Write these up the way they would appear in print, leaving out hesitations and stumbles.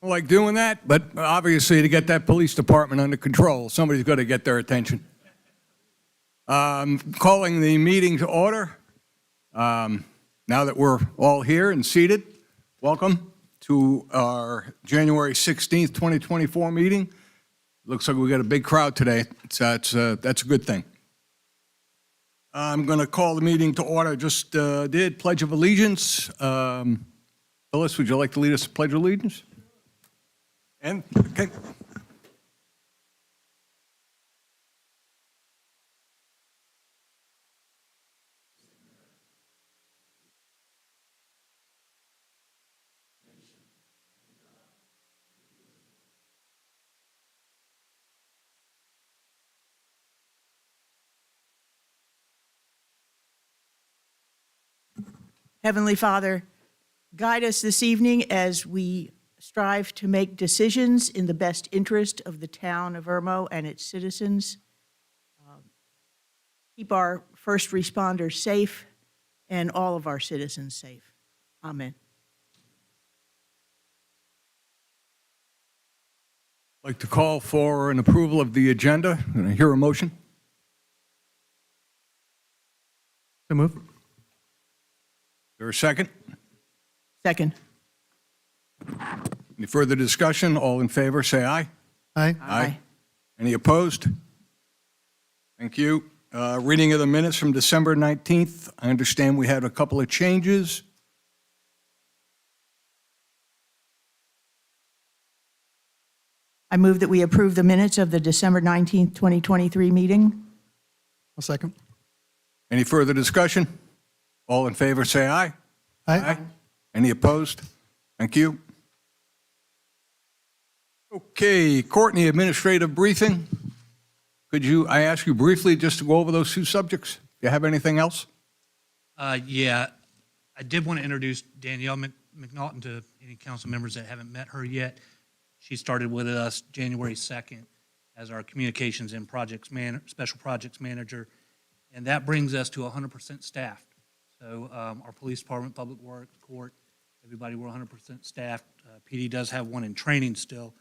like doing that, but obviously to get that police department under control, somebody's got to get their attention. Calling the meeting to order. Now that we're all here and seated, welcome to our January 16th, 2024 meeting. Looks like we got a big crowd today. That's a good thing. I'm going to call the meeting to order. Just did Pledge of Allegiance. Phyllis, would you like to lead us to Pledge of Allegiance? And, okay. Heavenly Father, guide us this evening as we strive to make decisions in the best interest of the town of Irmo and its citizens. Keep our first responders safe and all of our citizens safe. Amen. I'd like to call for an approval of the agenda. Can I hear a motion? So move. Is there a second? Second. Any further discussion? All in favor, say aye. Aye. Aye. Any opposed? Thank you. Reading of the minutes from December 19th. I understand we had a couple of changes. I move that we approve the minutes of the December 19th, 2023 meeting. I'll second. Any further discussion? All in favor, say aye. Aye. Any opposed? Thank you. Okay, Courtney, administrative briefing. I ask you briefly just to go over those two subjects? Do you have anything else? Yeah, I did want to introduce Danielle McNaughton to any council members that haven't met her yet. She started with us January 2nd as our communications and special projects manager, and that brings us to 100% staffed. So our police department, public works, court, everybody, we're 100% staffed. PD does have one in training still,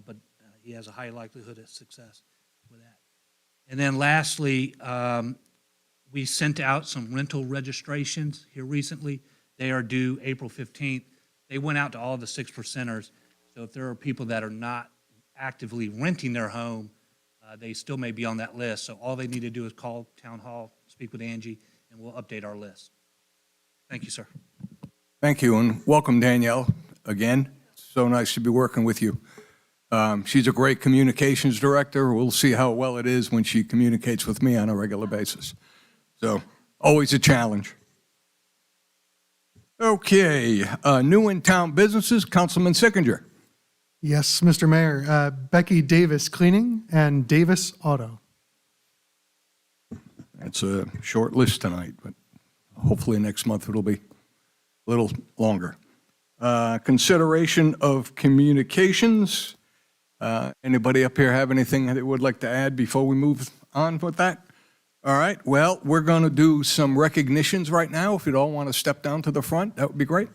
but he has a high likelihood of success with that. And then lastly, we sent out some rental registrations here recently. They are due April 15th. They went out to all the 6%ers. So if there are people that are not actively renting their home, they still may be on that list. So all they need to do is call Town Hall, speak with Angie, and we'll update our list. Thank you, sir. Thank you, and welcome, Danielle, again. So nice to be working with you. She's a great communications director. We'll see how well it is when she communicates with me on a regular basis. So, always a challenge. Okay, new in town businesses, Councilman Sickinger. Yes, Mr. Mayor. Becky Davis Cleaning and Davis Auto. It's a short list tonight, but hopefully next month it'll be a little longer. Consideration of communications. Anybody up here have anything that they would like to add before we move on with that? All right, well, we're going to do some recognitions right now. If you'd all want to step down to the front, that would be great.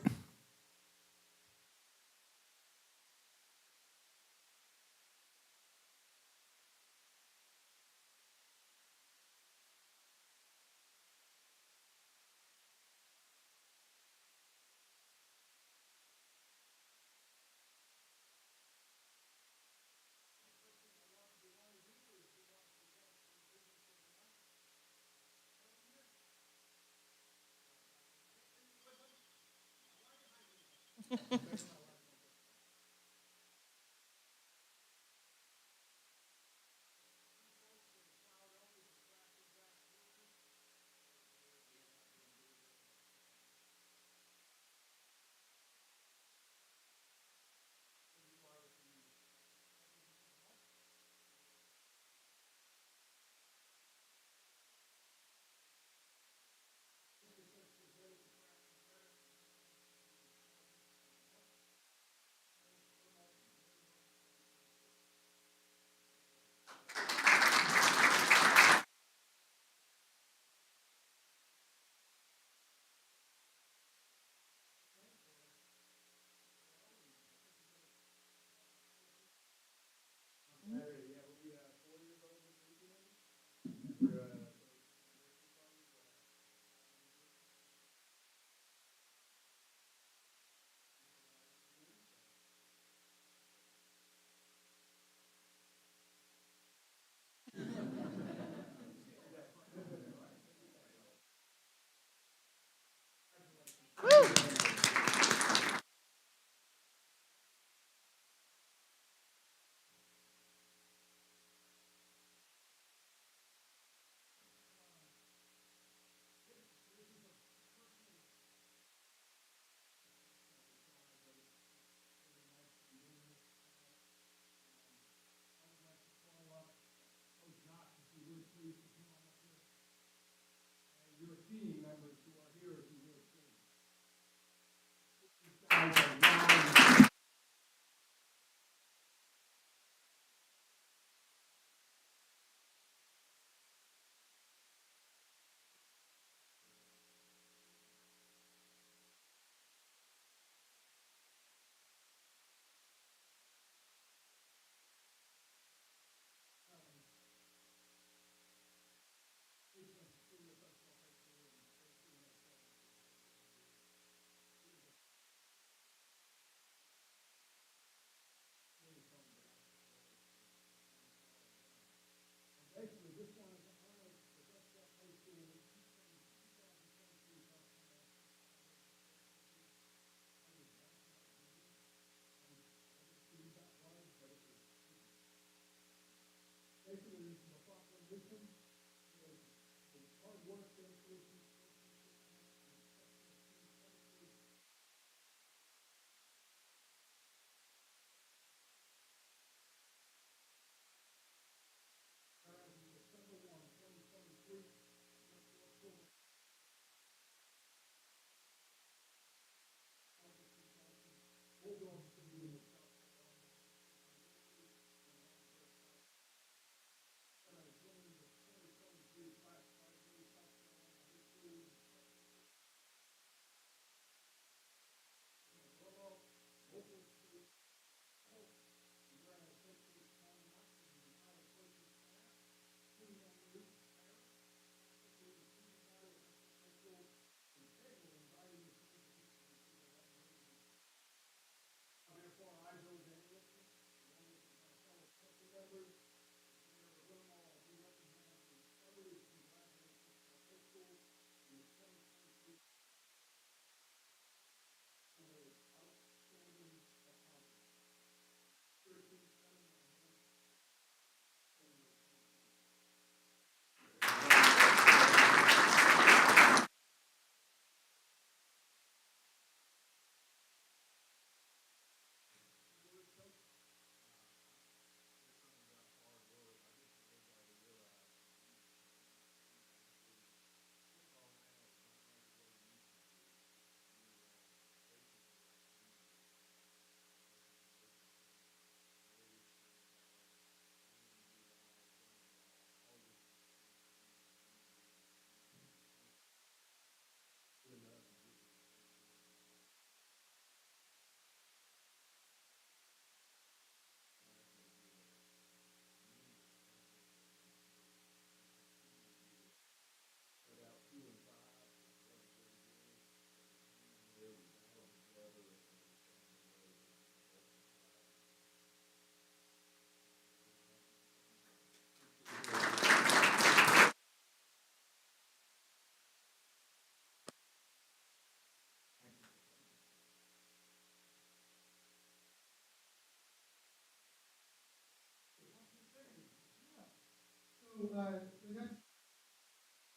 the next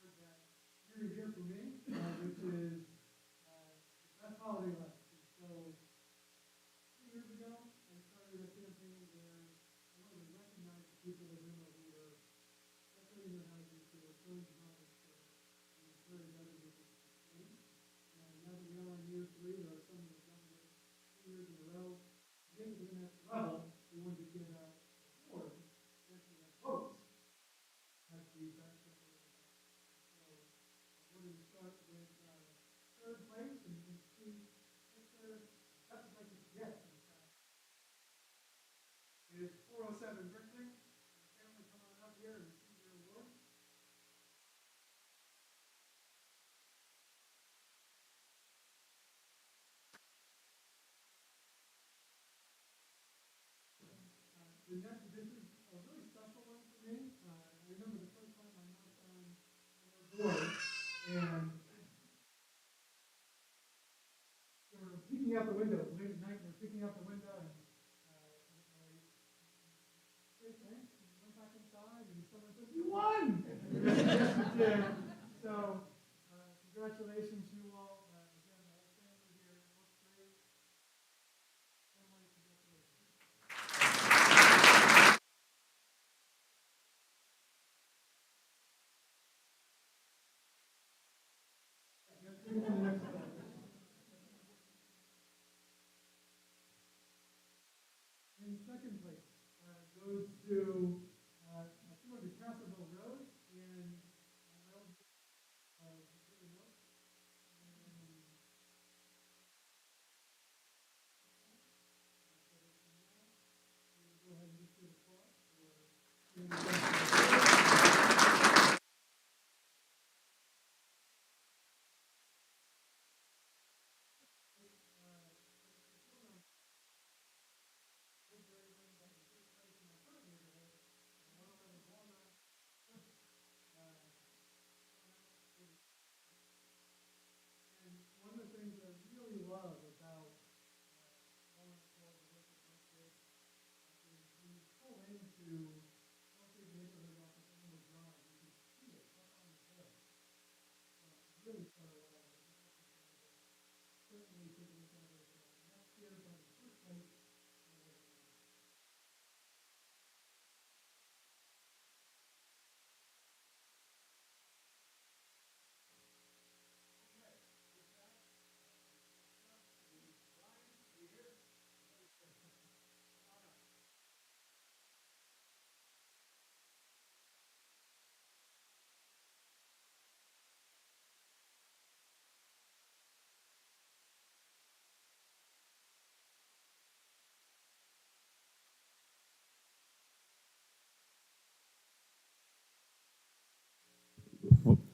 word that you're going to hear from me, which is the best holiday left. And so 2 years ago, I started a campaign where I wanted to recognize the people of Reno who were decorating their houses, who were throwing deposits in this very weather thing. And now that we are on year 3, there are some that have done this 2 years in a row. To get to the next level, we wanted to give out awards, actually have votes as the best decorated house. So we're going to start with third place and see if they're best as I can get. Is 407 Brickling. Family, come on up here and receive your award. This is a really special one for me. I remember the first time I knocked on your door, and they were peeking out the window late at night. They were peeking out the window, and I said thanks, and went back inside, and someone said, "You won!" Yes, you did. So, congratulations, you all. Again, the whole family here looks great. Family, congratulations. In second place goes to 200 Castleville Road in Illinois. Go ahead and just give applause for And one of the things that I really love about volunteer work like this is when you pull into healthy neighborhood off of Elmo Drive, you can see it up on the hill. Really so certainly take a look at it next year, but in first place.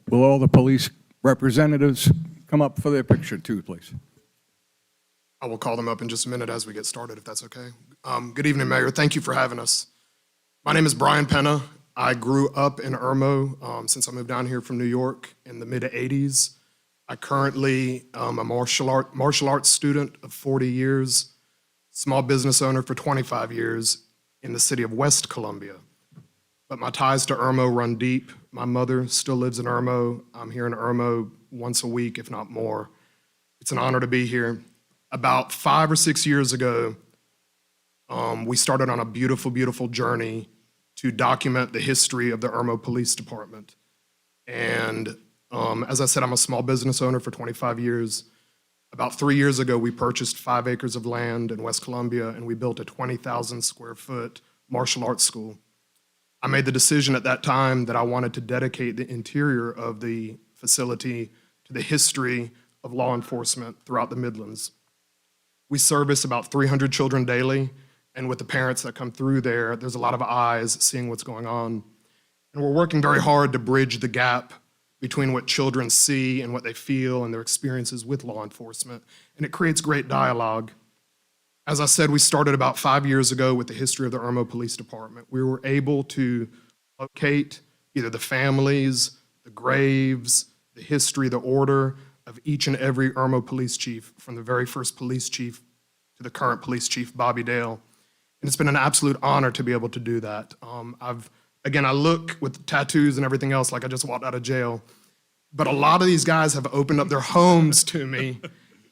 Will all the police representatives come up for their picture too, please? I will call them up in just a minute as we get started, if that's okay. Good evening, Mayor. Thank you for having us. My name is Brian Penna. I grew up in Irmo since I moved down here from New York in the mid-'80s. I currently am a martial arts student of 40 years, small business owner for 25 years in the city of West Columbia. But my ties to Irmo run deep. My mother still lives in Irmo. I'm here in Irmo once a week, if not more. It's an honor to be here. About 5 or 6 years ago, we started on a beautiful, beautiful journey to document the history of the Irmo Police Department. And as I said, I'm a small business owner for 25 years. About 3 years ago, we purchased 5 acres of land in West Columbia, and we built a 20,000 square foot martial arts school. I made the decision at that time that I wanted to dedicate the interior of the facility to the history of law enforcement throughout the Midlands. We service about 300 children daily, and with the parents that come through there, there's a lot of eyes seeing what's going on. And we're working very hard to bridge the gap between what children see and what they feel and their experiences with law enforcement, and it creates great dialogue. As I said, we started about 5 years ago with the history of the Irmo Police Department. We were able to locate either the families, the graves, the history, the order of each and every Irmo police chief, from the very first police chief to the current police chief, Bobby Dale. And it's been an absolute honor to be able to do that. I've Again, I look with the tattoos and everything else like I just walked out of jail. But a lot of these guys have opened up their homes to me.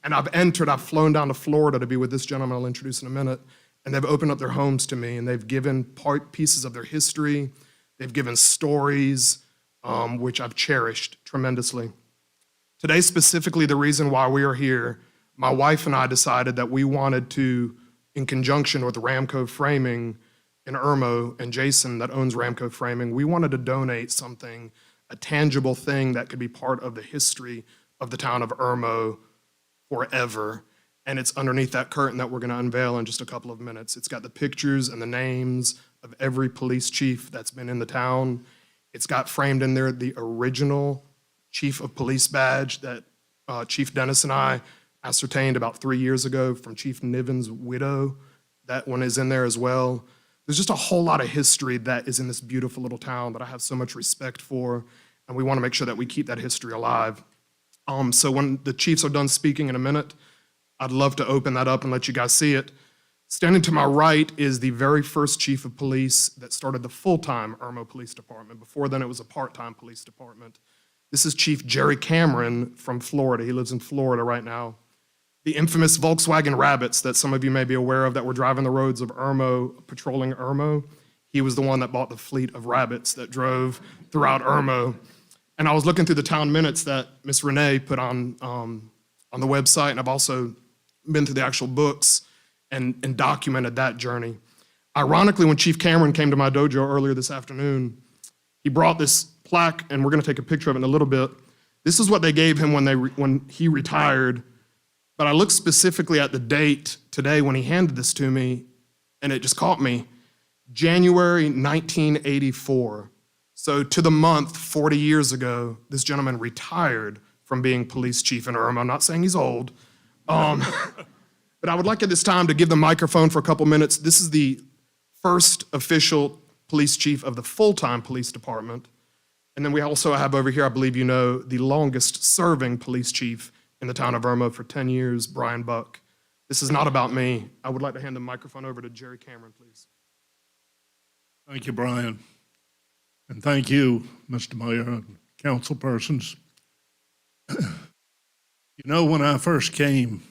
And I've flown down to Florida to be with this gentleman I'll introduce in a minute. And they've opened up their homes to me and they've given pieces of their history. They've given stories, which I've cherished tremendously. Today, specifically, the reason why we are here, my wife and I decided that we wanted to, in conjunction with Ramco Framing in Irmo and Jason that owns Ramco Framing, we wanted to donate something, a tangible thing that could be part of the history of the town of Irmo forever. And it's underneath that curtain that we're going to unveil in just a couple of minutes. It's got the pictures and the names of every police chief that's been in the town. It's got framed in there the original chief of police badge that Chief Dennis and I ascertained about 3 years ago from Chief Niven's widow. That one is in there as well. There's just a whole lot of history that is in this beautiful little town that I have so much respect for, and we want to make sure that we keep that history alive. So when the chiefs are done speaking in a minute, I'd love to open that up and let you guys see it. Standing to my right is the very first chief of police that started the full-time Irmo Police Department. Before then, it was a part-time police department. This is Chief Jerry Cameron from Florida. He lives in Florida right now. The infamous Volkswagen Rabbits that some of you may be aware of that were driving the roads of Irmo, patrolling Irmo. He was the one that bought the fleet of Rabbits that drove throughout Irmo. And I was looking through the town minutes that Miss Renee put on the website, and I've also been through the actual books and documented that journey. Ironically, when Chief Cameron came to my dojo earlier this afternoon, he brought this plaque, and we're going to take a picture of it in a little bit. This is what they gave him when he retired. But I looked specifically at the date today when he handed this to me, and it just caught me. January 1984. So to the month, 40 years ago, this gentleman retired from being police chief in Irmo. I'm not saying he's old. But I would like at this time to give the microphone for a couple minutes. This is the first official police chief of the full-time police department. And then we also have over here, I believe you know, the longest serving police chief in the town of Irmo for 10 years, Brian Buck. This is not about me. I would like to hand the microphone over to Jerry Cameron, please. Thank you, Brian. And thank you, Mr. Mayor and council persons. You know, when I first came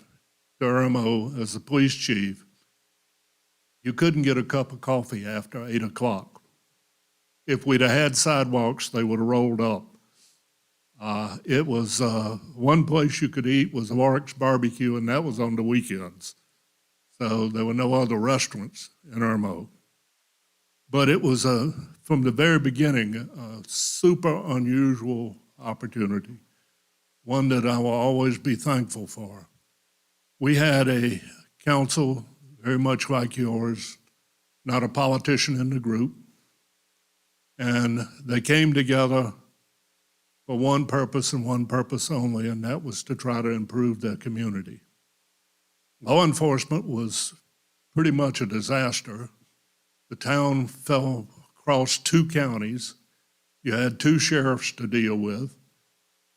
to Irmo as the police chief, you couldn't get a cup of coffee after 8 o'clock. If we'd have had sidewalks, they would have rolled up. It was one place you could eat was Lark's Barbecue, and that was on the weekends. So there were no other restaurants in Irmo. But it was, from the very beginning, a super unusual opportunity, one that I will always be thankful for. We had a council very much like yours, not a politician in the group, and they came together for one purpose and one purpose only, and that was to try to improve their community. Law enforcement was pretty much a disaster. The town fell across 2 counties. You had 2 sheriffs to deal with,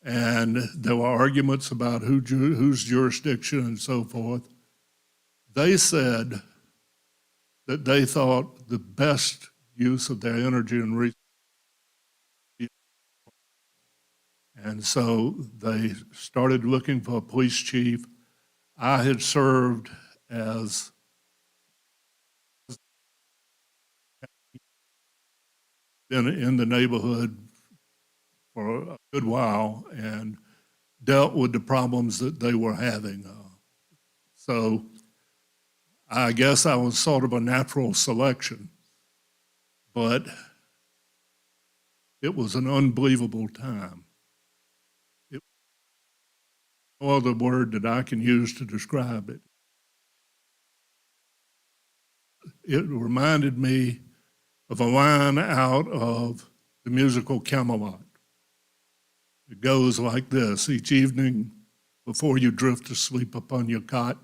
and there were arguments about whose jurisdiction and so forth. They said that they thought the best use of their energy and resources. And so they started looking for a police chief. I had served as in the neighborhood for a good while and dealt with the problems that they were having. So I guess I was sort of a natural selection, but it was an unbelievable time. No other word that I can use to describe it. It reminded me of a line out of the musical Camelot. It goes like this: each evening before you drift to sleep upon your cot,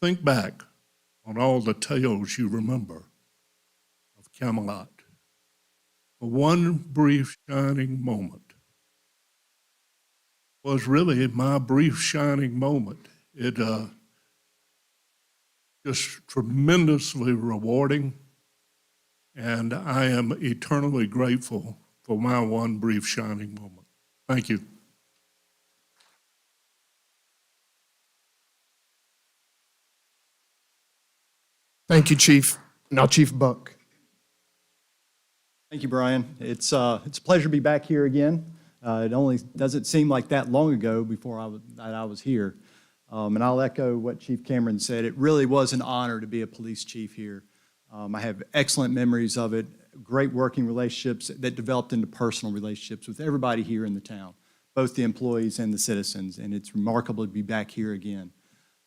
think back on all the tales you remember of Camelot. For one brief shining moment was really my brief shining moment. It just tremendously rewarding and I am eternally grateful for my one brief shining moment. Thank you. Thank you, Chief. Now Chief Buck. Thank you, Brian. It's a pleasure to be back here again. It only doesn't seem like that long ago before I was here. And I'll echo what Chief Cameron said. It really was an honor to be a police chief here. I have excellent memories of it, great working relationships that developed into personal relationships with everybody here in the town, both the employees and the citizens, and it's remarkable to be back here again.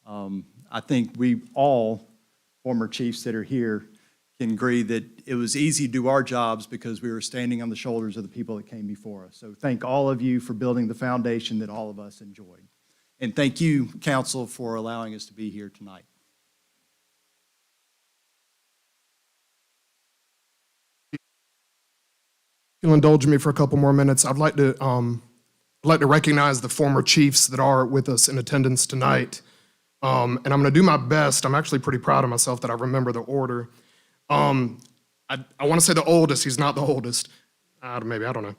I think we all, former chiefs that are here, can agree that it was easy to do our jobs because we were standing on the shoulders of the people that came before us. So thank all of you for building the foundation that all of us enjoyed. And thank you, council, for allowing us to be here tonight. If you'll indulge me for a couple more minutes, I'd like to recognize the former chiefs that are with us in attendance tonight. And I'm going to do my best. I'm actually pretty proud of myself that I remember the order. I want to say the oldest. He's not the oldest. Maybe, I don't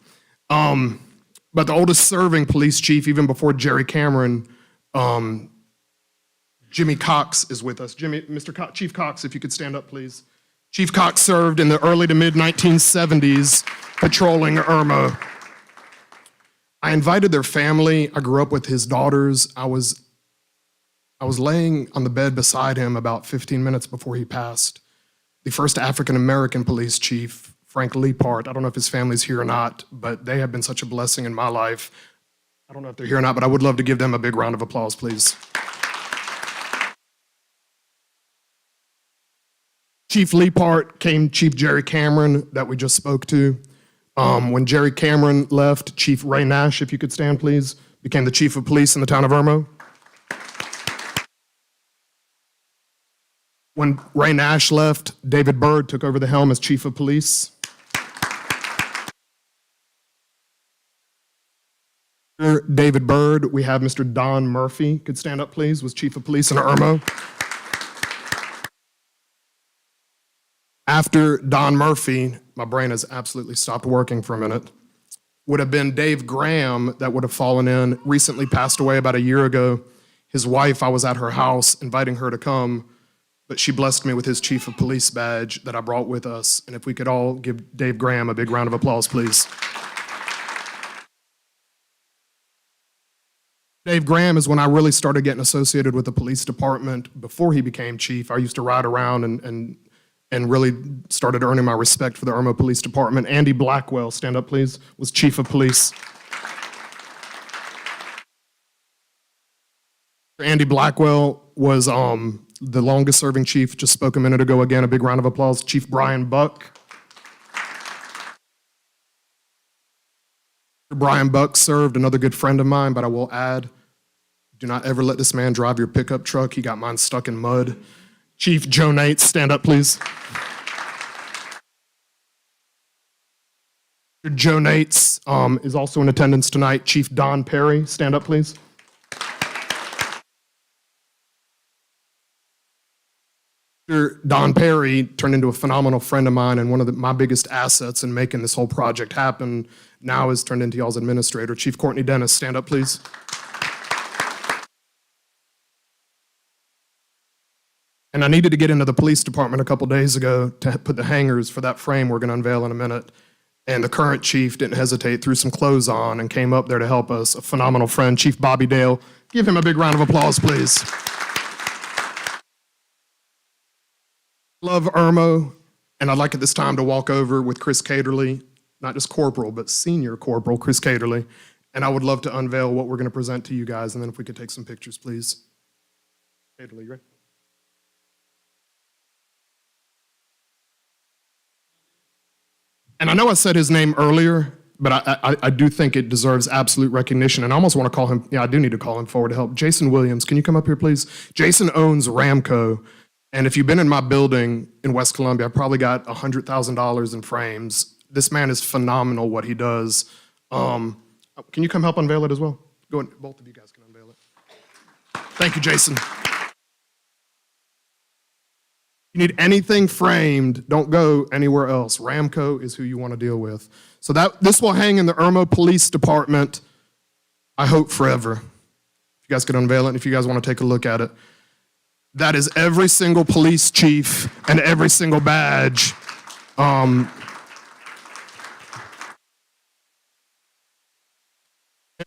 know. But the oldest serving police chief, even before Jerry Cameron, Jimmy Cox is with us. Chief Cox, if you could stand up, please. Chief Cox served in the early to mid 1970s patrolling Irma. I invited their family. I grew up with his daughters. I was laying on the bed beside him about 15 minutes before he passed. The first African-American police chief, Frank Leapart. I don't know if his family's here or not, but they have been such a blessing in my life. I don't know if they're here or not, but I would love to give them a big round of applause, please. Chief Leapart came Chief Jerry Cameron that we just spoke to. When Jerry Cameron left, Chief Ray Nash, if you could stand, please, became the chief of police in the town of Irmo. When Ray Nash left, David Byrd took over the helm as chief of police. After David Byrd, we have Mr. Don Murphy. Could stand up, please, was chief of police in Irmo. After Don Murphy, my brain has absolutely stopped working for a minute, would have been Dave Graham that would have fallen in, recently passed away about a year ago. His wife, I was at her house inviting her to come, but she blessed me with his chief of police badge that I brought with us. And if we could all give Dave Graham a big round of applause, please. Dave Graham is when I really started getting associated with the police department. Before he became chief, I used to ride around and really started earning my respect for the Irmo Police Department. Andy Blackwell, stand up please, was chief of police. Andy Blackwell was the longest serving chief, just spoke a minute ago. Again, a big round of applause. Chief Brian Buck. Brian Buck served, another good friend of mine, but I will add, do not ever let this man drive your pickup truck. He got mine stuck in mud. Chief Joe Nates, stand up, please. Joe Nates is also in attendance tonight. Chief Don Perry, stand up, please. Don Perry turned into a phenomenal friend of mine and one of my biggest assets in making this whole project happen. Now is turned into y'all's administrator. Chief Courtney Dennis, stand up, please. And I needed to get into the police department a couple days ago to put the hangers for that frame we're going to unveil in a minute. And the current chief didn't hesitate, threw some clothes on, and came up there to help us. A phenomenal friend, Chief Bobby Dale. Give him a big round of applause, please. Love Irmo, and I'd like at this time to walk over with Chris Caterly, not just corporal, but senior corporal Chris Caterly, and I would love to unveil what we're going to present to you guys, and then if we could take some pictures, please. Caterly, you ready? And I know I said his name earlier, but I do think it deserves absolute recognition, and I almost want to call him, I do need to call him forward to help. Jason Williams, can you come up here, please? Jason owns Ramco. And if you've been in my building in West Columbia, I've probably got $100,000 in frames. This man is phenomenal what he does. Can you come help unveil it as well? Go ahead, both of you guys can unveil it. Thank you, Jason. you need anything framed, don't go anywhere else. Ramco is who you want to deal with. So this will hang in the Irmo Police Department, I hope forever. If you guys could unveil it, and if you guys want to take a look at it. That is every single police chief and every single badge.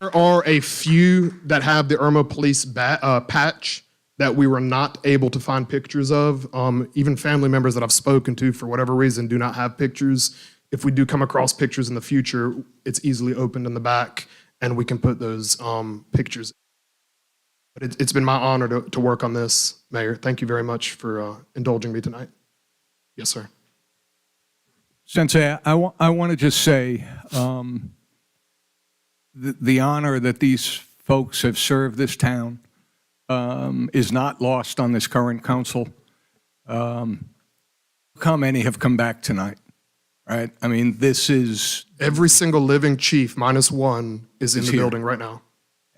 There are a few that have the Irmo Police patch that we were not able to find pictures of. Even family members that I've spoken to, for whatever reason, do not have pictures. If we do come across pictures in the future, it's easily opened in the back, and we can put those pictures. But it's been my honor to work on this, Mayor. Thank you very much for indulging me tonight. Yes, sir. Sensei, I want to just say the honor that these folks have served this town is not lost on this current council. How many have come back tonight, right? I mean, this is, Every single living chief, minus one, is in Is the here. building right now.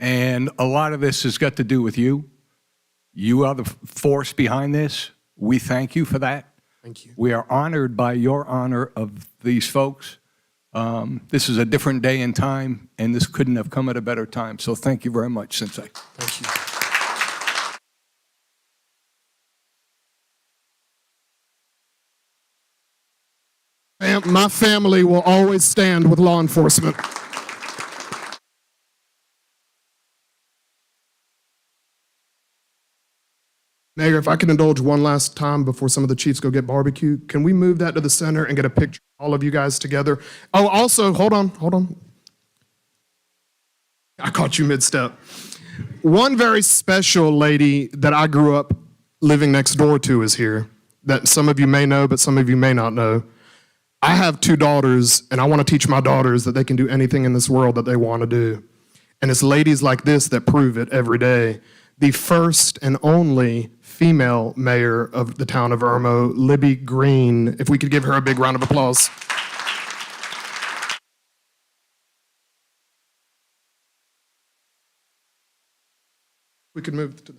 and a lot of this has got to do with you. You are the force behind this. We thank you for that. Thank you. We are honored by your honor of these folks. This is a different day and time, and this couldn't have come at a better time. So thank you very much, Sensei. Thank you. My family will always stand with law enforcement. Mayor, if I can indulge one last time before some of the chiefs go get barbecue, can we move that to the center and get a picture of all of you guys together? Oh, also, hold on. I caught you mid-step. One very special lady that I grew up living next door to is here, that some of you may know, but some of you may not know. I have 2 daughters, and I want to teach my daughters that they can do anything in this world that they want to do. And it's ladies like this that prove it every day. The first and only female mayor of the town of Irmo, Libby Green. If we could give her a big round of applause. We could move to the...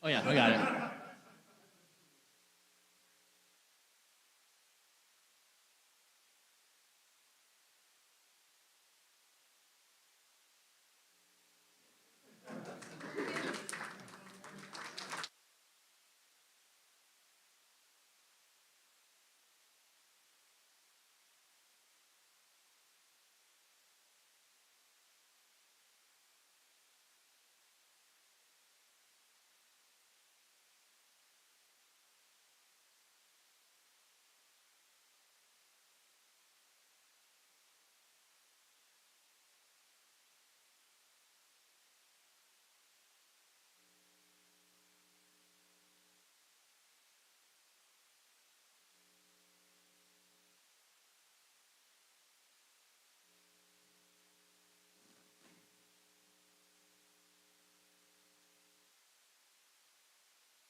Oh, yeah, I got it.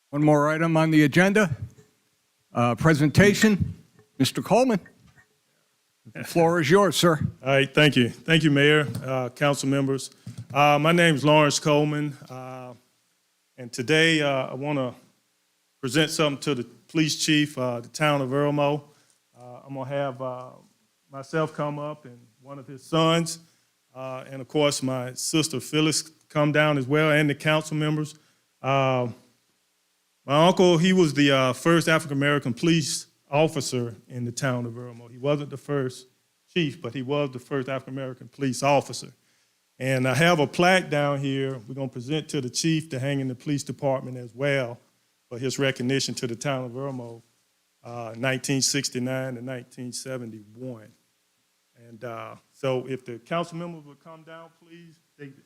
One more item on the agenda, presentation. Mr. Coleman, the floor is yours, sir. All right, thank you. Thank you, Mayor, council members. My name is Lawrence Coleman, and today I want to present something to the police chief, the town of Irmo. I'm going to have myself come up and one of his sons, and of course my sister Phyllis come down as well, and the council members. My uncle, he was the first African-American police officer in the town of Irmo. He wasn't the first chief, but he was the first African-American police officer. And I have a plaque down here we're going to present to the chief to hang in the police department as well for his recognition to the town of Irmo, 1969 to 1971. And so if the council members would come down, please. David.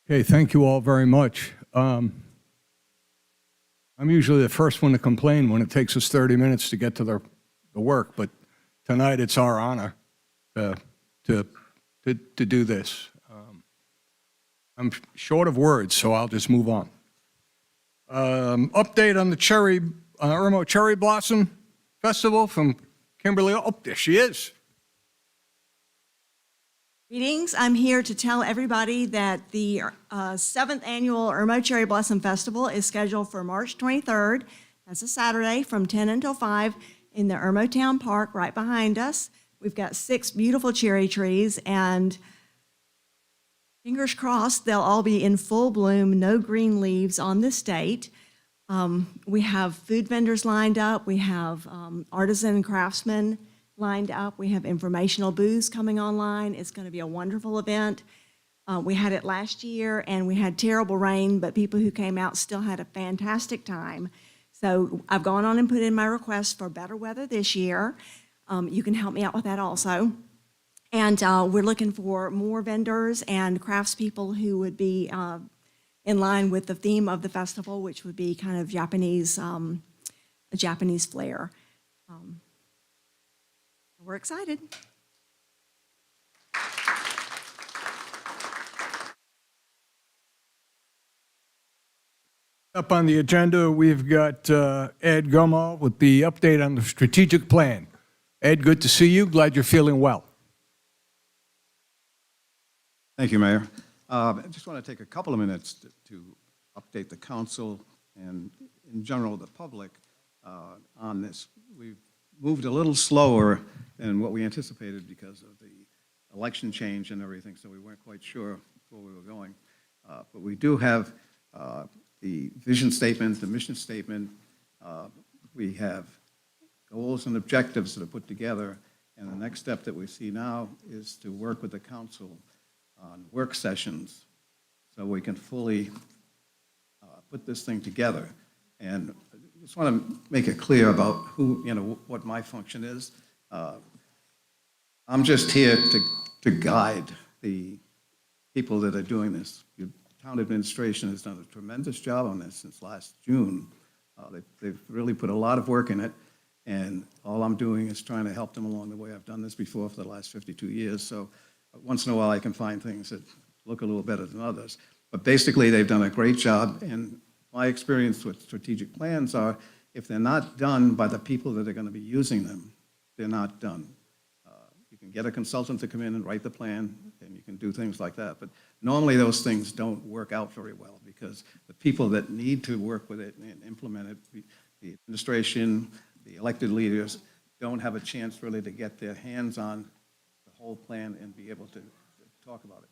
Okay, thank you all very much. I'm usually the first one to complain when it takes us 30 minutes to get to the work, but tonight it's our honor to do this. I'm short of words, so I'll just move on. Update on the Irmo Cherry Blossom Festival from Kimberly. Oh, there she is. Greetings. I'm here to tell everybody that the 7th annual Irmo Cherry Blossom Festival is scheduled for March 23rd. That's a Saturday from 10 until 5 in the Irmo Town Park right behind us. We've got 6 beautiful cherry trees, and fingers crossed they'll all be in full bloom, no green leaves on the state. We have food vendors lined up. We have artisan and craftsmen lined up. We have informational booths coming online. It's going to be a wonderful event. We had it last year and we had terrible rain, but people who came out still had a fantastic time. So I've gone on and put in my request for better weather this year. You can help me out with that also. And we're looking for more vendors and craftspeople who would be in line with the theme of the festival, which would be kind of Japanese, a Japanese flair. We're excited. Up on the agenda, we've got Ed Gumall with the update on the strategic plan. Ed, good to see you. Glad you're feeling well. Thank you, Mayor. I just want to take a couple of minutes to update the council and, in general, the public on this. We've moved a little slower than what we anticipated because of the election change and everything, so we weren't quite sure where we were going. But we do have the vision statement, the mission statement. We have goals and objectives that are put together, and the next step that we see now is to work with the council on work sessions so we can fully put this thing together. And I just want to make it clear about who, what my function is. I'm just here to guide the people that are doing this. The town administration has done a tremendous job on this since last June. They've really put a lot of work in it, and all I'm doing is trying to help them along the way. I've done this before for the last 52 years, so once in a while I can find things that look a little better than others. But basically, they've done a great job, and my experience with strategic plans are, if they're not done by the people that are going to be using them, they're not done. You can get a consultant to come in and write the plan, and you can do things like that. But normally, those things don't work out very well because the people that need to work with it and implement it, the administration, the elected leaders, don't have a chance really to get their hands on the whole plan and be able to talk about it.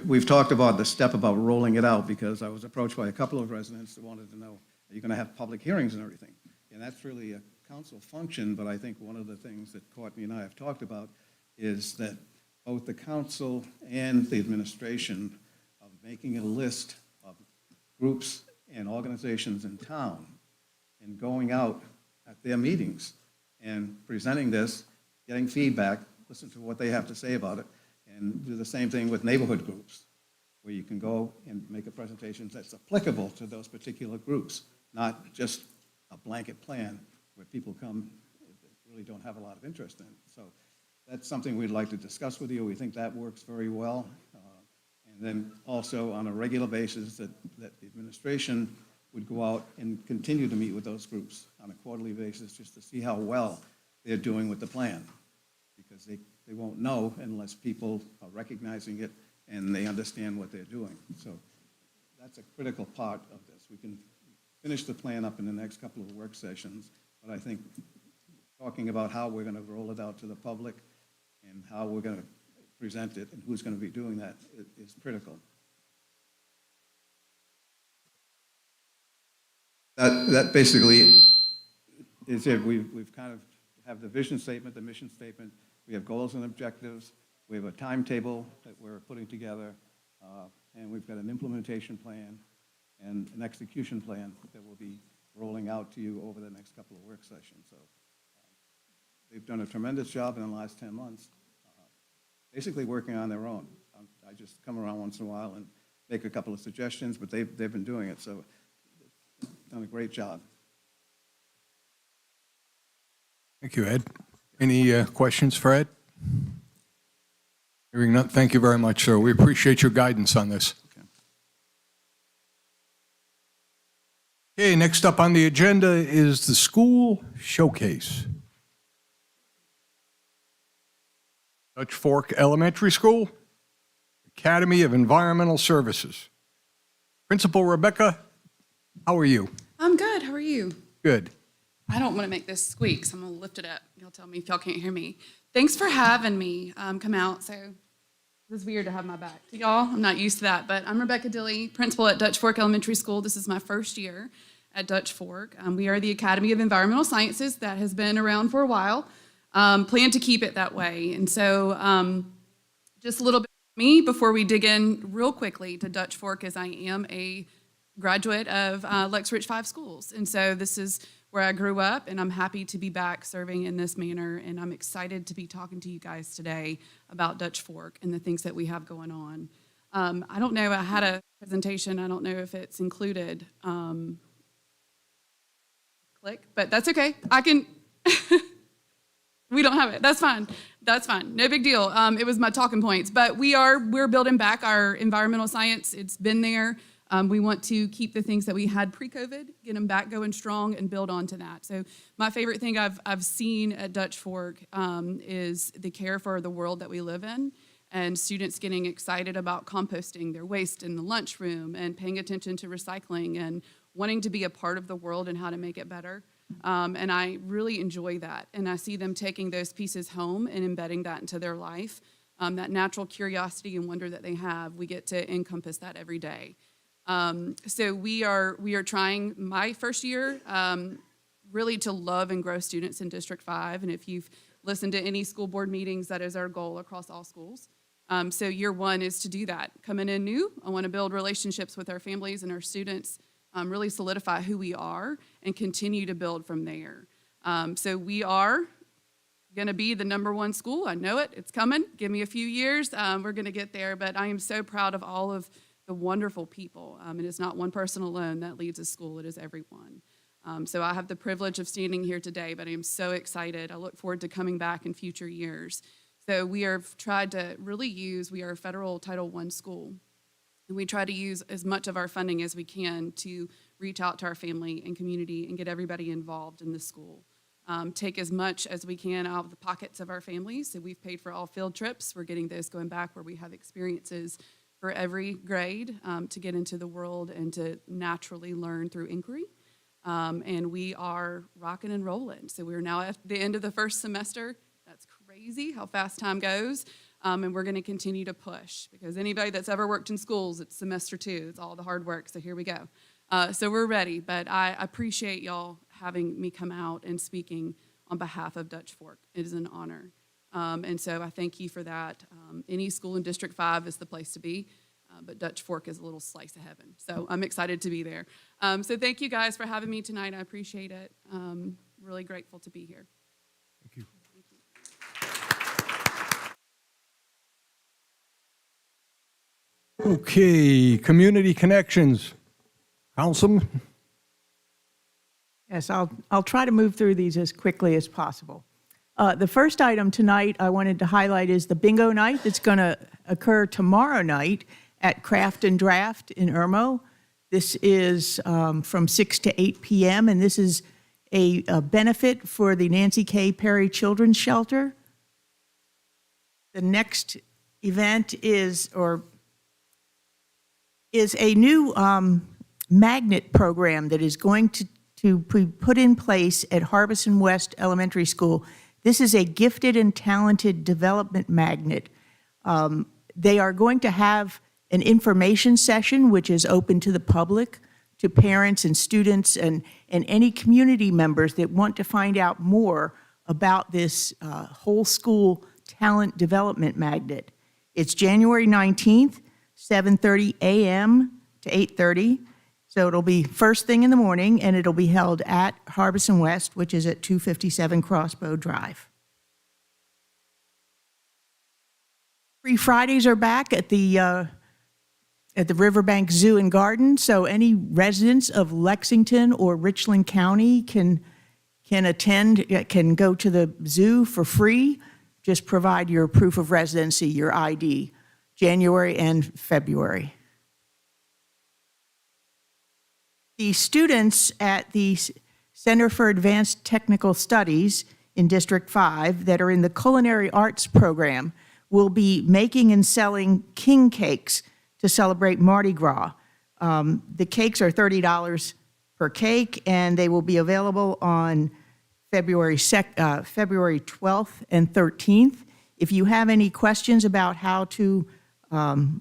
We've talked about the step about rolling it out because I was approached by a couple of residents that wanted to know, are you going to have public hearings and everything? And that's really a council function, but I think one of the things that Courtney and I have talked about is that both the council and the administration of making a list of groups and organizations in town and going out at their meetings and presenting this, getting feedback, listen to what they have to say about it, and do the same thing with neighborhood groups, where you can go and make a presentation that's applicable to those particular groups, not just a blanket plan where people come that really don't have a lot of interest in. So that's something we'd like to discuss with you. We think that works very well. And then also on a regular basis that the administration would go out and continue to meet with those groups on a quarterly basis just to see how well they're doing with the plan. Because they won't know unless people are recognizing it and they understand what they're doing. So that's a critical part of this. We can finish the plan up in the next couple of work sessions, but I think talking about how we're going to roll it out to the public and how we're going to present it and who's going to be doing that is critical. That basically is it. We've kind of have the vision statement, the mission statement. We have goals and objectives. We have a timetable that we're putting together, and we've got an implementation plan and an execution plan that we'll be rolling out to you over the next couple of work sessions. So they've done a tremendous job in the last 10 months, basically working on their own. I just come around once in a while and make a couple of suggestions, but they've been doing it, so done a great job. Thank you, Ed. Any questions for Ed? Hearing none, thank you very much, sir. We appreciate your guidance on this. Okay, next up on the agenda is the school showcase. Dutch Fork Elementary School, Academy of Environmental Services. Principal Rebecca, how are you? I'm good. How are you? Good. I don't want to make this squeak, so I'm going to lift it up. You'll tell me if y'all can't hear me. Thanks for having me come out. So this is weird to have my back to y'all. I'm not used to that, but I'm Rebecca Dilley, principal at Dutch Fork Elementary School. This is my first year at Dutch Fork. We are the Academy of Environmental Sciences that has been around for a while. Plan to keep it that way. And so just a little bit of me before we dig in real quickly to Dutch Fork, as I am a graduate of Lexridge 5 schools. And so this is where I grew up, and I'm happy to be back serving in this manner. And I'm excited to be talking to you guys today about Dutch Fork and the things that we have going on. I don't know, I had a presentation, I don't know if it's included. Click, but that's okay. I can, we don't have it. That's fine. That's fine. No big deal. It was my talking points, but we're building back our environmental science. It's been there. We want to keep the things that we had pre-COVID, get them back going strong and build on to that. So my favorite thing I've seen at Dutch Fork is the care for the world that we live in, and students getting excited about composting their waste in the lunchroom and paying attention to recycling and wanting to be a part of the world and how to make it better. And I really enjoy that. And I see them taking those pieces home and embedding that into their life. That natural curiosity and wonder that they have, we get to encompass that every day. So we are trying, my first year, really to love and grow students in District 5. And if you've listened to any school board meetings, that is our goal across all schools. So year one is to do that. Coming in new, I want to build relationships with our families and our students, really solidify who we are and continue to build from there. So we are going to be the #1 school. I know it. It's coming. Give me a few years. We're going to get there. But I am so proud of all of the wonderful people. And it's not one person alone that leads a school. It is everyone. So I have the privilege of standing here today, but I am so excited. I look forward to coming back in future years. So we have tried to really use, we are a federal Title I school. And we try to use as much of our funding as we can to reach out to our family and community and get everybody involved in the school. Take as much as we can out of the pockets of our families. So we've paid for all field trips. We're getting those going back where we have experiences for every grade to get into the world and to naturally learn through inquiry. And we are rocking and rolling. So we're now at the end of the first semester. That's crazy how fast time goes. And we're going to continue to push because anybody that's ever worked in schools, it's semester 2. It's all the hard work. So here we go. So we're ready. But I appreciate y'all having me come out and speaking on behalf of Dutch Fork. It is an honor. And so I thank you for that. Any school in District 5 is the place to be. But Dutch Fork is a little slice of heaven. So I'm excited to be there. So thank you guys for having me tonight. I appreciate it. Really grateful to be here. Thank you. Okay, community connections. Councilman? Yes, I'll try to move through these as quickly as possible. The first item tonight I wanted to highlight is the bingo night that's going to occur tomorrow night at Craft and Draft in Irmo. This is from 6 to 8 p.m., and this is a benefit for the Nancy K. Perry Children's Shelter. The next event is a new magnet program that is going to be put in place at Harbison West Elementary School. This is a gifted and talented development magnet. They are going to have an information session which is open to the public, to parents and students and any community members that want to find out more about this whole school talent development magnet. It's January 19th, 7:30 a.m. to 8:30. So it'll be first thing in the morning, and it'll be held at Harbison West, which is at 257 Crossbow Drive. Free Fridays are back at the Riverbank Zoo and Garden, so any residents of Lexington or Richland County can go to the zoo for free. Just provide your proof of residency, your ID, January and February. The students at the Center for Advanced Technical Studies in District 5 that are in the Culinary Arts program will be making and selling king cakes to celebrate Mardi Gras. The cakes are $30 per cake, and they will be available on February 12th and 13th. If you have any questions about how to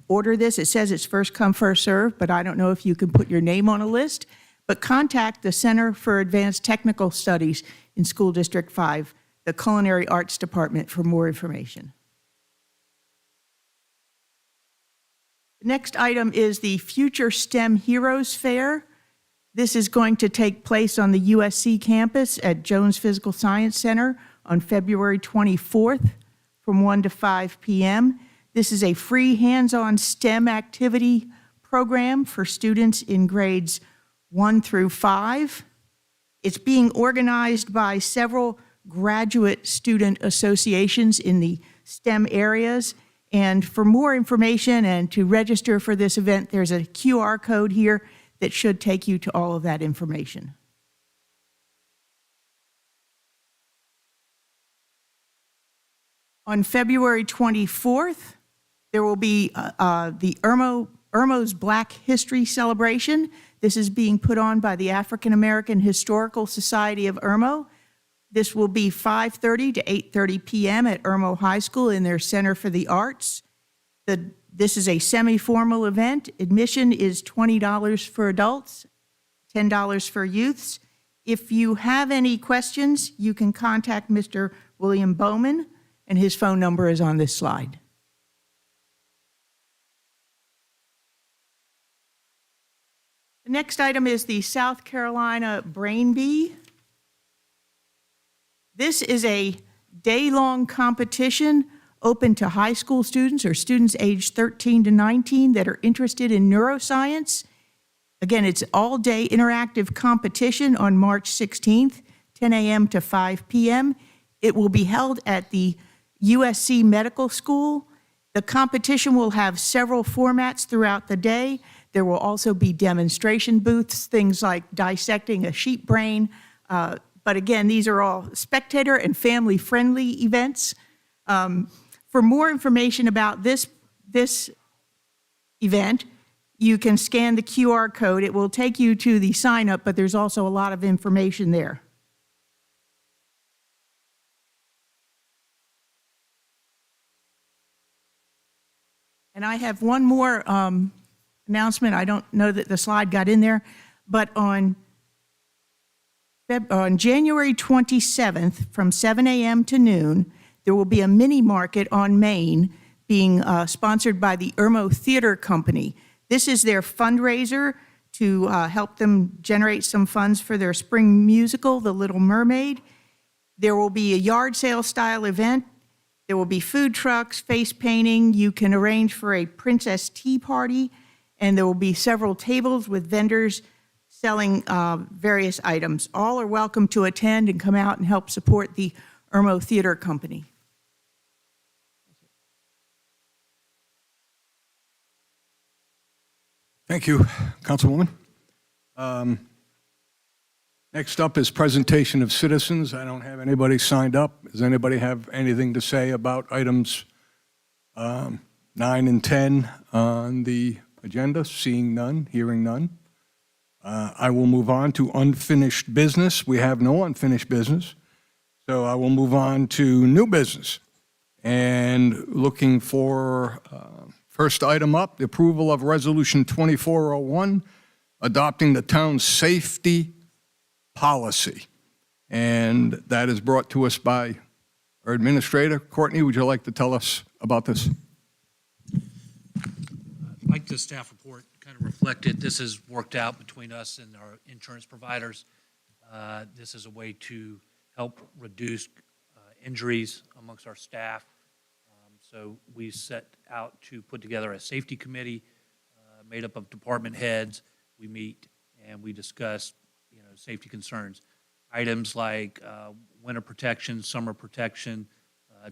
order this, it says it's first come, first serve, but I don't know if you can put your name on a list. But contact the Center for Advanced Technical Studies in School District 5, the Culinary Arts Department, for more information. The next item is the Future STEM Heroes Fair. This is going to take place on the USC campus at Jones Physical Science Center on February 24th from 1 to 5 p.m. This is a free hands-on STEM activity program for students in grades 1 through 5. It's being organized by several graduate student associations in the STEM areas. And for more information and to register for this event, there's a QR code here that should take you to all of that information. On February 24th, there will be the Irmo's Black History Celebration. This is being put on by the African American Historical Society of Irmo. This will be 5:30 to 8:30 p.m. at Irmo High School in their Center for the Arts. This is a semi-formal event. Admission is $20 for adults, $10 for youths. If you have any questions, you can contact Mr. William Bowman, and his phone number is on this slide. The next item is the South Carolina Brain Bee. This is a day-long competition open to high school students or students aged 13 to 19 that are interested in neuroscience. Again, it's all-day interactive competition on March 16th, 10 a.m. to 5 p.m. It will be held at the USC Medical School. The competition will have several formats throughout the day. There will also be demonstration booths, things like dissecting a sheep brain. But again, these are all spectator and family-friendly events. For more information about this event, you can scan the QR code. It will take you to the sign-up, but there's also a lot of information there. And I have one more announcement. I don't know that the slide got in there, but on January 27th from 7 a.m. to noon, there will be a mini market on Main being sponsored by the Irmo Theater Company. This is their fundraiser to help them generate some funds for their spring musical, The Little Mermaid. There will be a yard sale style event. There will be food trucks, face painting. You can arrange for a princess tea party, and there will be several tables with vendors selling various items. All are welcome to attend and come out and help support the Irmo Theater Company. Thank you, Councilwoman. Next up is presentation of citizens. I don't have anybody signed up. Does anybody have anything to say about items 9 and 10 on the agenda? Seeing none, hearing none. I will move on to unfinished business. We have no unfinished business. So I will move on to new business. And looking for first item up, the approval of Resolution 2401, adopting the town's safety policy. And that is brought to us by our administrator. Courtney, would you like to tell us about this? Like the staff report kind of reflected, this has worked out between us and our insurance providers. This is a way to help reduce injuries amongst our staff. So we set out to put together a safety committee made up of department heads. We meet and we discuss, safety concerns. Items like winter protection, summer protection,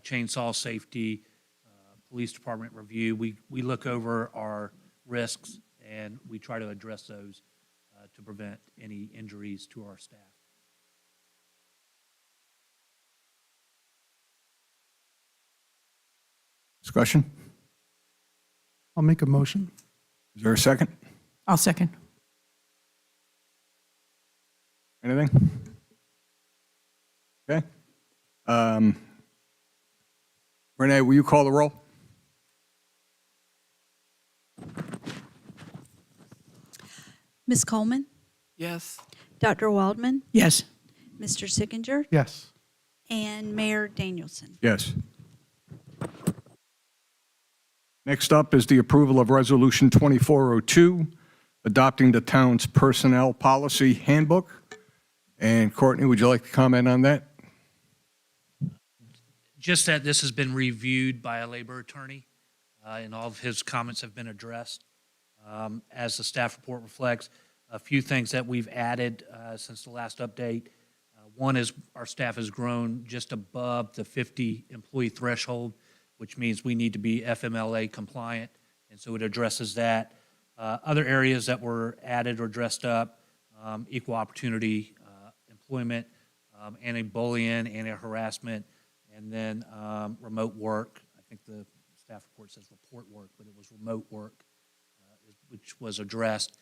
chainsaw safety, police department review. We look over our risks and we try to address those to prevent any injuries to our staff. Discussion? I'll make a motion. Is there a second? I'll second. Anything? Okay. Renee, will you call the roll? Ms. Coleman, Yes. Dr. Waldman, Yes. Mr. Sickinger, Yes. and Mayor Danielson. Yes. Next up is the approval of Resolution 2402, adopting the town's personnel policy handbook. And Courtney, would you like to comment on that? Just that this has been reviewed by a labor attorney. and all of his comments have been addressed. As the staff report reflects, a few things that we've added since the last update. One is our staff has grown just above the 50 employee threshold, which means we need to be FMLA compliant, and so it addresses that. Other areas that were added or dressed up, equal opportunity employment, anti-bullying, anti-harassment, and then remote work. I think the staff report says report work, but it was remote work, which was addressed.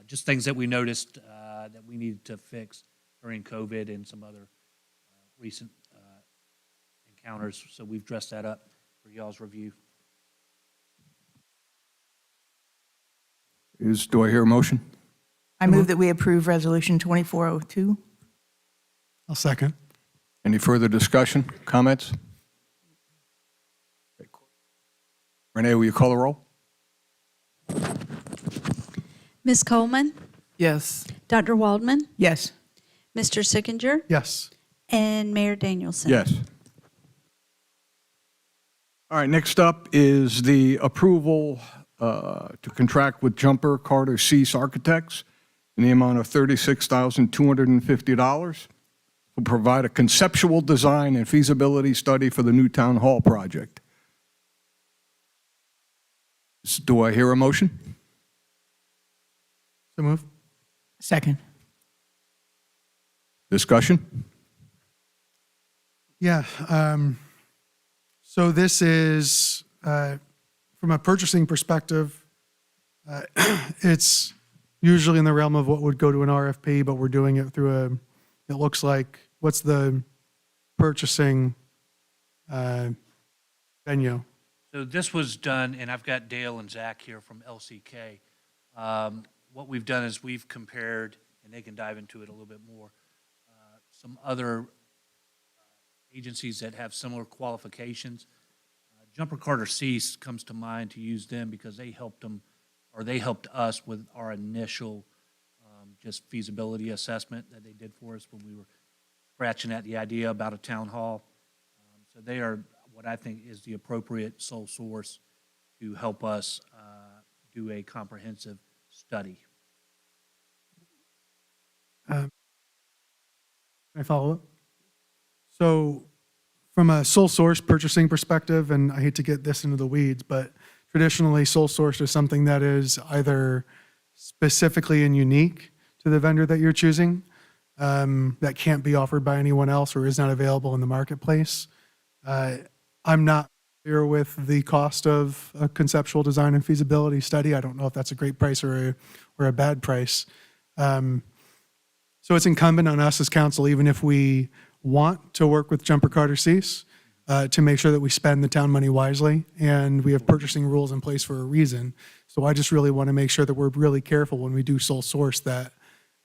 Just things that we noticed that we needed to fix during COVID and some other recent encounters. So we've dressed that up for y'all's review. Do I hear a motion? I move that we approve Resolution 2402. I'll second. Any further discussion, comments? Renee, will you call the roll? Ms. Coleman, Yes. Dr. Waldman, Yes. Mr. Sickinger, Yes. and Mayor Danielson. Yes. All right, next up is the approval to contract with Jumper Carter Cease Architects in the amount of $36,250 to provide a conceptual design and feasibility study for the new town hall project. Do I hear a motion? So move. Second. Discussion? Yeah, so this is, from a purchasing perspective, it's usually in the realm of what would go to an RFP, but we're doing it through it looks like, what's the purchasing venue? So this was done, and I've got Dale and Zach here from LCK. What we've done is we've compared, and they can dive into it a little bit more, some other agencies that have similar qualifications. Jumper Carter Cease comes to mind to use them because they helped them, or they helped us with our initial just feasibility assessment that they did for us when we were scratching at the idea about a town hall. So they are what I think is the appropriate sole source to help us do a comprehensive study. Can I follow up? So from a sole source purchasing perspective, and I hate to get this into the weeds, but traditionally sole source is something that is either specifically and unique to the vendor that you're choosing, that can't be offered by anyone else or is not available in the marketplace. I'm not familiar with the cost of a conceptual design and feasibility study. I don't know if that's a great price or a bad price. So it's incumbent on us as council, even if we want to work with Jumper Carter Cease, to make sure that we spend the town money wisely, and we have purchasing rules in place for a reason. So I just really want to make sure that we're really careful when we do sole source, that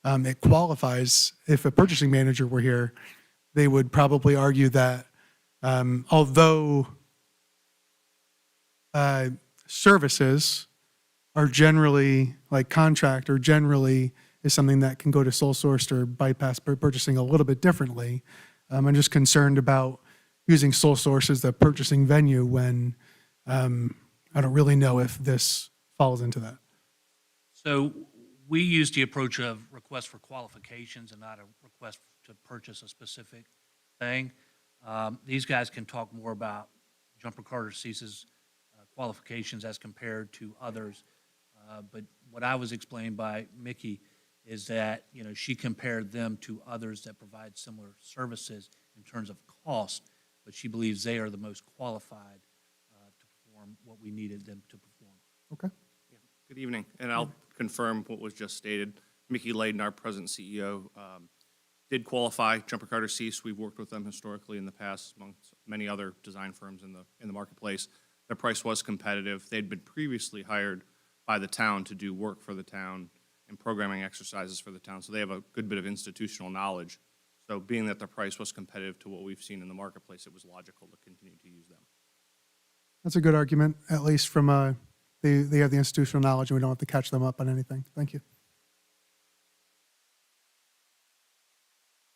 it qualifies. If a purchasing manager were here, they would probably argue that although services are generally, like contract or generally is something that can go to sole sourced or bypass purchasing a little bit differently. I'm just concerned about using sole source as the purchasing venue when I don't really know if this falls into that. So we use the approach of request for qualifications and not a request to purchase a specific thing. These guys can talk more about Jumper Carter Cease's qualifications as compared to others. But what I was explained by Mickey is that, you know, she compared them to others that provide similar services in terms of cost, but she believes they are the most qualified to perform what we needed them to perform. Okay. Good evening, and I'll confirm what was just stated. Mickey Layden, our president CEO, did qualify Jumper Carter Cease. We've worked with them historically in the past, amongst many other design firms in the marketplace. Their price was competitive. They'd been previously hired by the town to do work for the town and programming exercises for the town, so they have a good bit of institutional knowledge. So being that the price was competitive to what we've seen in the marketplace, it was logical to continue to use them. That's a good argument, at least from they have the institutional knowledge and we don't have to catch them up on anything. Thank you.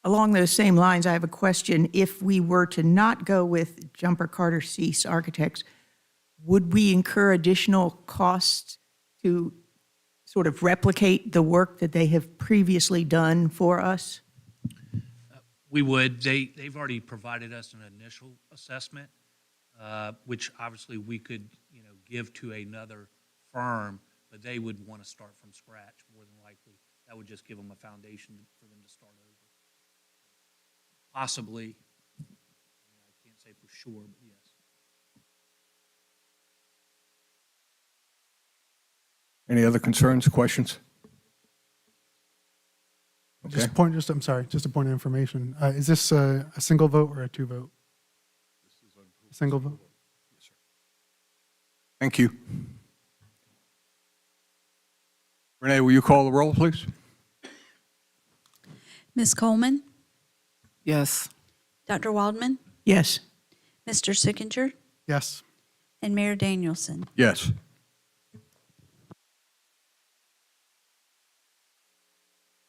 Along those same lines, I have a question. If we were to not go with Jumper Carter Cease Architects, would we incur additional costs to sort of replicate the work that they have previously done for us? We would. They've already provided us an initial assessment, which obviously we could, give to another firm, but they would want to start from scratch more than likely. That would just give them a foundation for them to start over. Possibly. I can't say for sure, but yes. Any other concerns, questions? Okay. I'm sorry, just a point of information. Is this a single vote or a two vote? A single vote? Thank you. Renee, will you call the roll, please? Ms. Coleman, Yes. Dr. Waldman, Yes. Mr. Sickinger, Yes. and Mayor Danielson. Yes.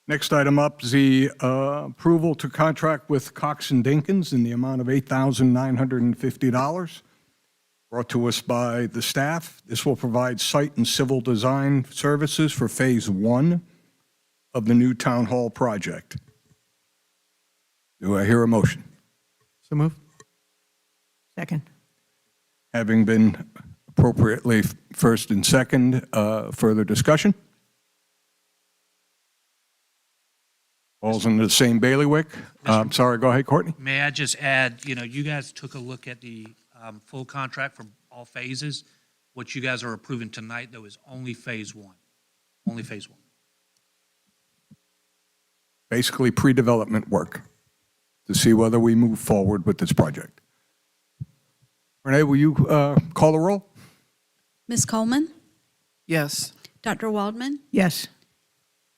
Next item up is the approval to contract with Cox and Dinkins in the amount of $8,950, brought to us by the staff. This will provide site and civil design services for Phase 1 of the new Town Hall project. Do I hear a motion? So moved. Second. Having been appropriately first and second, further discussion? Falls into the same bailiwick. Sorry, go ahead, Courtney. May I just add, you guys took a look at the full contract for all phases. What you guys are approving tonight, though, is only Phase 1. Only Phase 1. Basically pre-development work to see whether we move forward with this project. Renee, will you call the roll? Ms. Coleman, Yes. Dr. Waldman, Yes.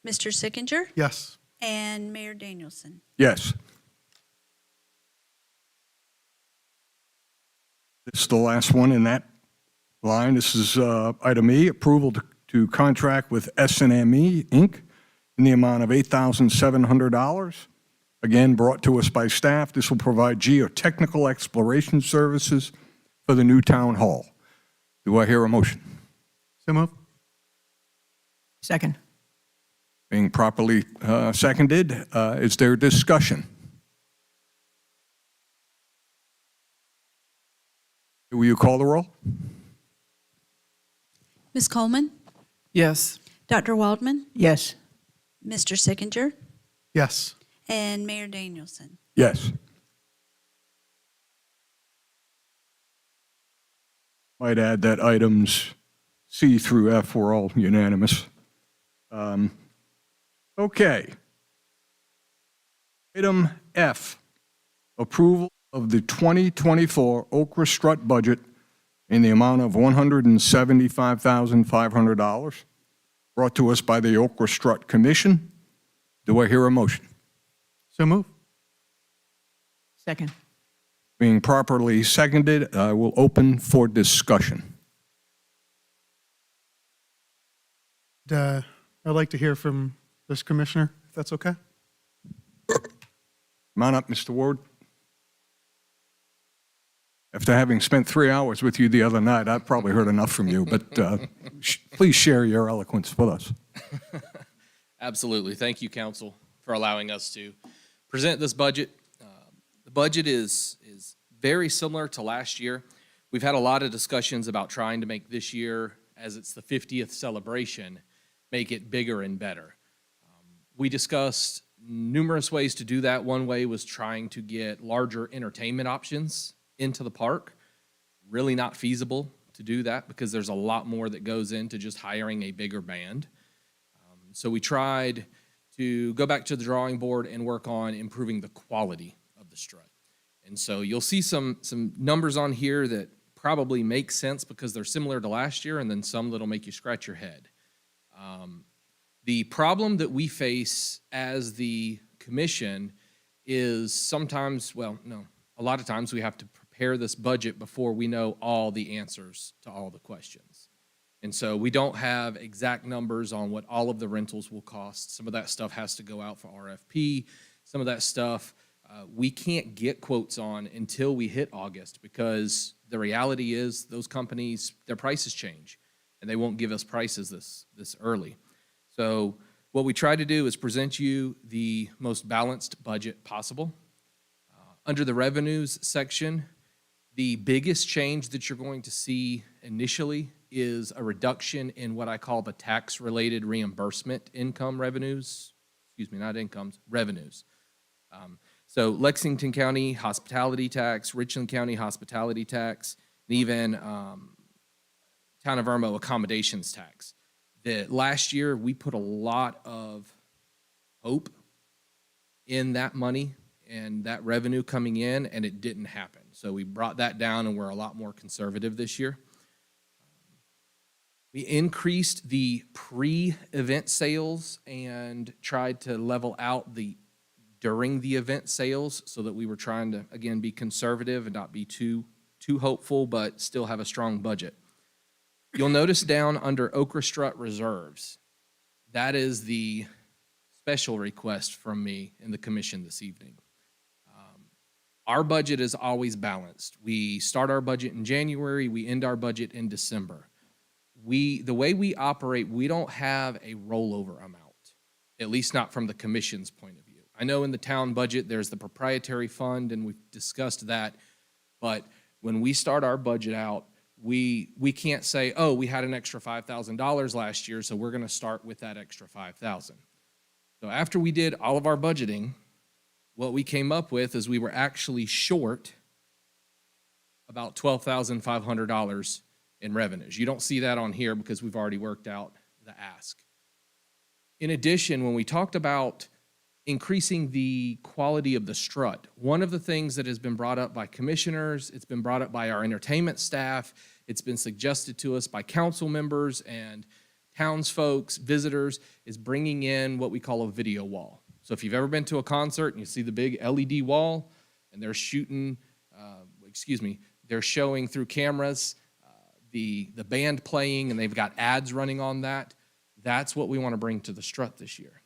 Mr. Sickinger, Yes. and Mayor Danielson. Yes. This is the last one in that line. This is item E, approval to contract with S&ME Inc. in the amount of $8,700. Again, brought to us by staff. This will provide geotechnical exploration services for the new town hall. Do I hear a motion? So moved. Second. Being properly seconded, is there discussion? Will you call the roll? Ms. Coleman, Yes. Dr. Waldman, Yes. Mr. Sickinger, Yes. and Mayor Danielson. Yes. Might add that items C through F were all unanimous. Okay. Item F, approval of the 2024 Okra Strut budget in the amount of $175,500, brought to us by the Okra Strut Commission. Do I hear a motion? So moved. Second. Being properly seconded, I will open for discussion. I'd like to hear from this commissioner, if that's okay. Come on up, Mr. Ward. After having spent 3 hours with you the other night, I've probably heard enough from you, but please share your eloquence with us. Absolutely. Thank you, Council, for allowing us to present this budget. The budget is very similar to last year. We've had a lot of discussions about trying to make this year, as it's the 50th celebration, make it bigger and better. We discussed numerous ways to do that. One way was trying to get larger entertainment options into the park. Really not feasible to do that because there's a lot more that goes into just hiring a bigger band. So we tried to go back to the drawing board and work on improving the quality of the strut. And so you'll see some numbers on here that probably make sense because they're similar to last year, and then some that'll make you scratch your head. The problem that we face as the commission is sometimes, a lot of times we have to prepare this budget before we know all the answers to all the questions. And so we don't have exact numbers on what all of the rentals will cost. Some of that stuff has to go out for RFP. Some of that stuff we can't get quotes on until we hit August because the reality is those companies, their prices change, and they won't give us prices this early. So what we try to do is present you the most balanced budget possible. Under the revenues section, the biggest change that you're going to see initially is a reduction in what I call the tax-related reimbursement income revenues, excuse me, not incomes, revenues. So Lexington County hospitality tax, Richland County hospitality tax, and even Town of Irmo accommodations tax. That last year, we put a lot of hope in that money and that revenue coming in, and it didn't happen. So we brought that down, and we're a lot more conservative this year. We increased the pre-event sales and tried to level out the during the event sales so that we were trying to, again, be conservative and not be too hopeful, but still have a strong budget. You'll notice down under Okra Strut Reserves, that is the special request from me in the commission this evening. Our budget is always balanced. We start our budget in January, we end our budget in December. The way we operate, we don't have a rollover amount, at least not from the commission's point of view. I know in the town budget, there's the proprietary fund, and we've discussed that, but when we start our budget out, we can't say, oh, we had an extra $5,000 last year, so we're gonna start with that extra $5,000. So after we did all of our budgeting, what we came up with is we were actually short about $12,500 in revenues. You don't see that on here because we've already worked out the ask. In addition, when we talked about increasing the quality of the strut, one of the things that has been brought up by commissioners, it's been brought up by our entertainment staff, it's been suggested to us by council members and townsfolk, visitors, is bringing in what we call a video wall. So if you've ever been to a concert and you see the big LED wall and they're shooting, they're showing through cameras the band playing and they've got ads running on that, that's what we want to bring to the strut this year.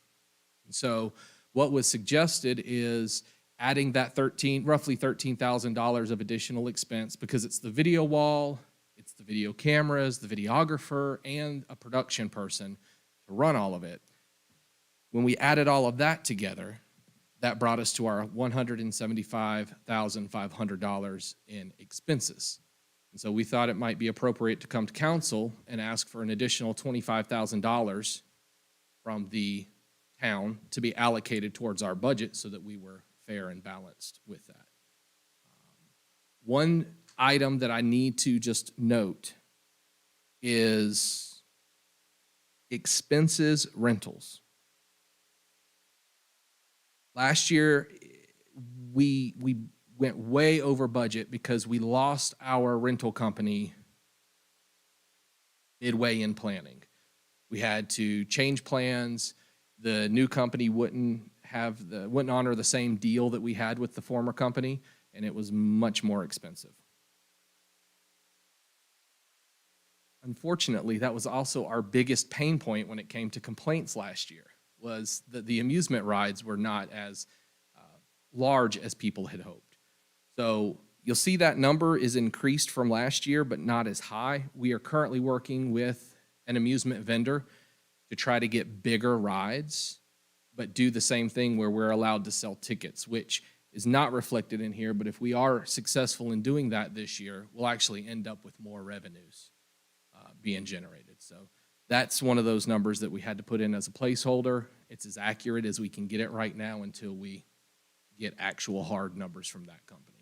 And so what was suggested is adding that roughly $13,000 of additional expense because it's the video wall, it's the video cameras, the videographer, and a production person to run all of it. When we added all of that together, that brought us to our $175,500 in expenses. And so we thought it might be appropriate to come to council and ask for an additional $25,000 from the town to be allocated towards our budget so that we were fair and balanced with that. One item that I need to just note is expenses rentals. Last year, we went way over budget because we lost our rental company midway in planning. We had to change plans. The new company wouldn't honor the same deal that we had with the former company, and it was much more expensive. Unfortunately, that was also our biggest pain point when it came to complaints last year, was that the amusement rides were not as large as people had hoped. So you'll see that number is increased from last year, but not as high. We are currently working with an amusement vendor to try to get bigger rides, but do the same thing where we're allowed to sell tickets, which is not reflected in here, but if we are successful in doing that this year, we'll actually end up with more revenues being generated. So that's one of those numbers that we had to put in as a placeholder. It's as accurate as we can get it right now until we get actual hard numbers from that company.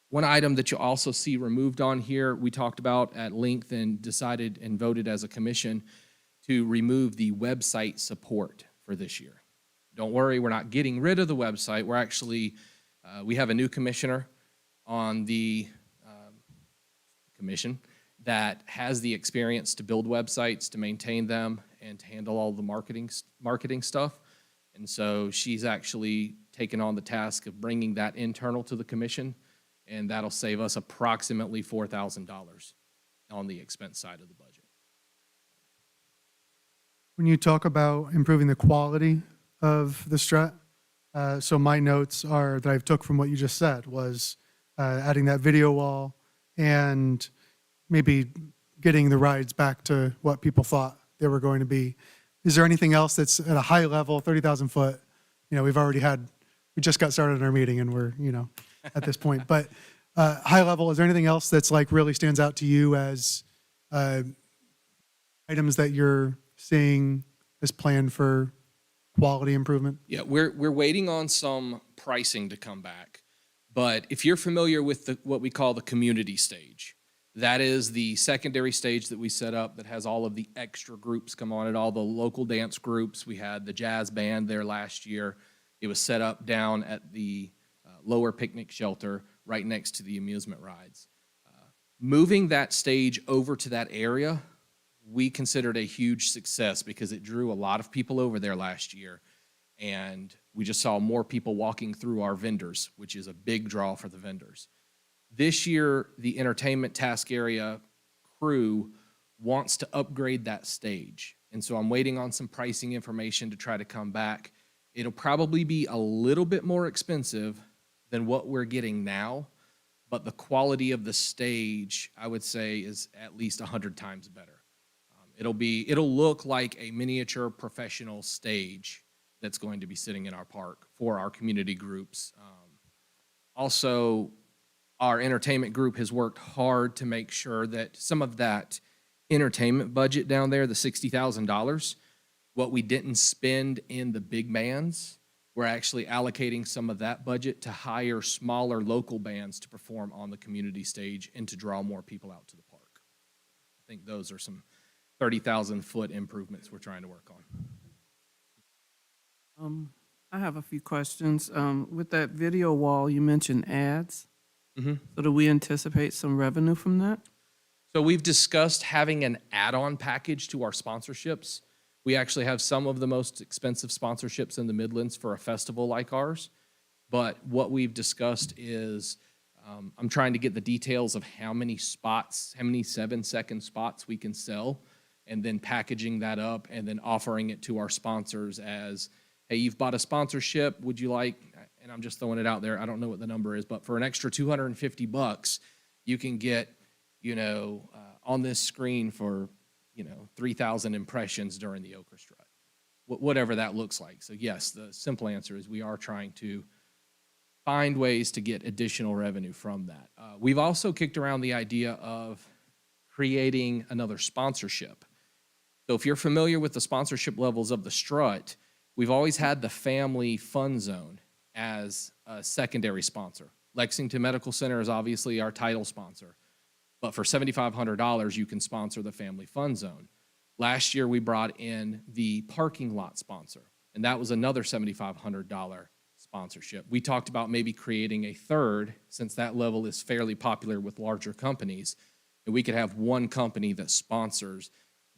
One item that you'll also see removed on here, we talked about at length and decided and voted as a commission to remove the website support for this year. Don't worry, we're not getting rid of the website. We're actually, we have a new commissioner on the commission that has the experience to build websites, to maintain them, and to handle all the marketing stuff. And so she's actually taken on the task of bringing that internal to the commission, and that'll save us approximately $4,000 on the expense side of the budget. When you talk about improving the quality of the strut, So my notes are, that I've took from what you just said, was adding that video wall and maybe getting the rides back to what people thought they were going to be. Is there anything else that's at a high level, 30,000 foot? You know, we just got started in our meeting and we're, you know, at this point. But high level, is there anything else that's like really stands out to you as items that you're seeing as planned for quality improvement? Yeah, we're waiting on some pricing to come back. But if you're familiar with what we call the community stage, that is the secondary stage that we set up that has all of the extra groups come on it, all the local dance groups. We had the jazz band there last year. It was set up down at the lower picnic shelter right next to the amusement rides. Moving that stage over to that area, we considered a huge success because it drew a lot of people over there last year. And we just saw more people walking through our vendors, which is a big draw for the vendors. This year, the entertainment task area crew wants to upgrade that stage. And so I'm waiting on some pricing information to try to come back. It'll probably be a little bit more expensive than what we're getting now, but the quality of the stage, I would say, is at least 100 times better. It'll look like a miniature professional stage that's going to be sitting in our park for our community groups. Also, our entertainment group has worked hard to make sure that some of that entertainment budget down there, the $60,000, what we didn't spend in the big bands, we're actually allocating some of that budget to hire smaller local bands to perform on the community stage and to draw more people out to the park. I think those are some 30,000 foot improvements we're trying to work on. I have a few questions. With that video wall, you mentioned ads. Mm-hmm. So do we anticipate some revenue from that? So we've discussed having an add-on package to our sponsorships. We actually have some of the most expensive sponsorships in the Midlands for a festival like ours. But what we've discussed is I'm trying to get the details of how many spots, how many 7-second spots we can sell, and then packaging that up and then offering it to our sponsors as, hey, you've bought a sponsorship, would you like, and I'm just throwing it out there, I don't know what the number is, but for an extra $250, you can get, on this screen for, 3,000 impressions during the Ochre Strut, whatever that looks like. So yes, the simple answer is we are trying to find ways to get additional revenue from that. We've also kicked around the idea of creating another sponsorship. So if you're familiar with the sponsorship levels of the Strut, we've always had the Family Fun Zone as a secondary sponsor. Lexington Medical Center is obviously our title sponsor. But for $7,500, you can sponsor the Family Fun Zone. Last year, we brought in the parking lot sponsor, and that was another $7,500 sponsorship. We talked about maybe creating a third, since that level is fairly popular with larger companies, and we could have one company that sponsors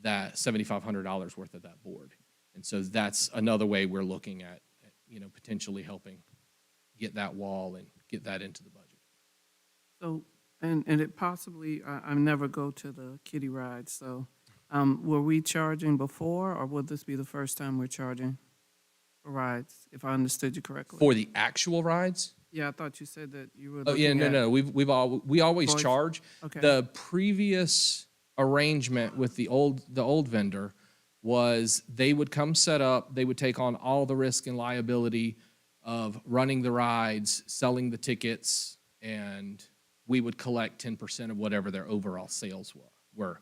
that $7,500 worth of that board. And so that's another way we're looking at potentially helping get that wall and get that into the budget. So, and it possibly, I never go to the kiddie rides, so were we charging before, or would this be the first time we're charging for rides, if I understood you correctly? For the actual rides? Yeah, I thought you said that you were Oh, yeah, looking at. no. We always Voice- charge. Okay. The previous arrangement with the old vendor was they would come set up, they would take on all the risk and liability of running the rides, selling the tickets, and we would collect 10% of whatever their overall sales were.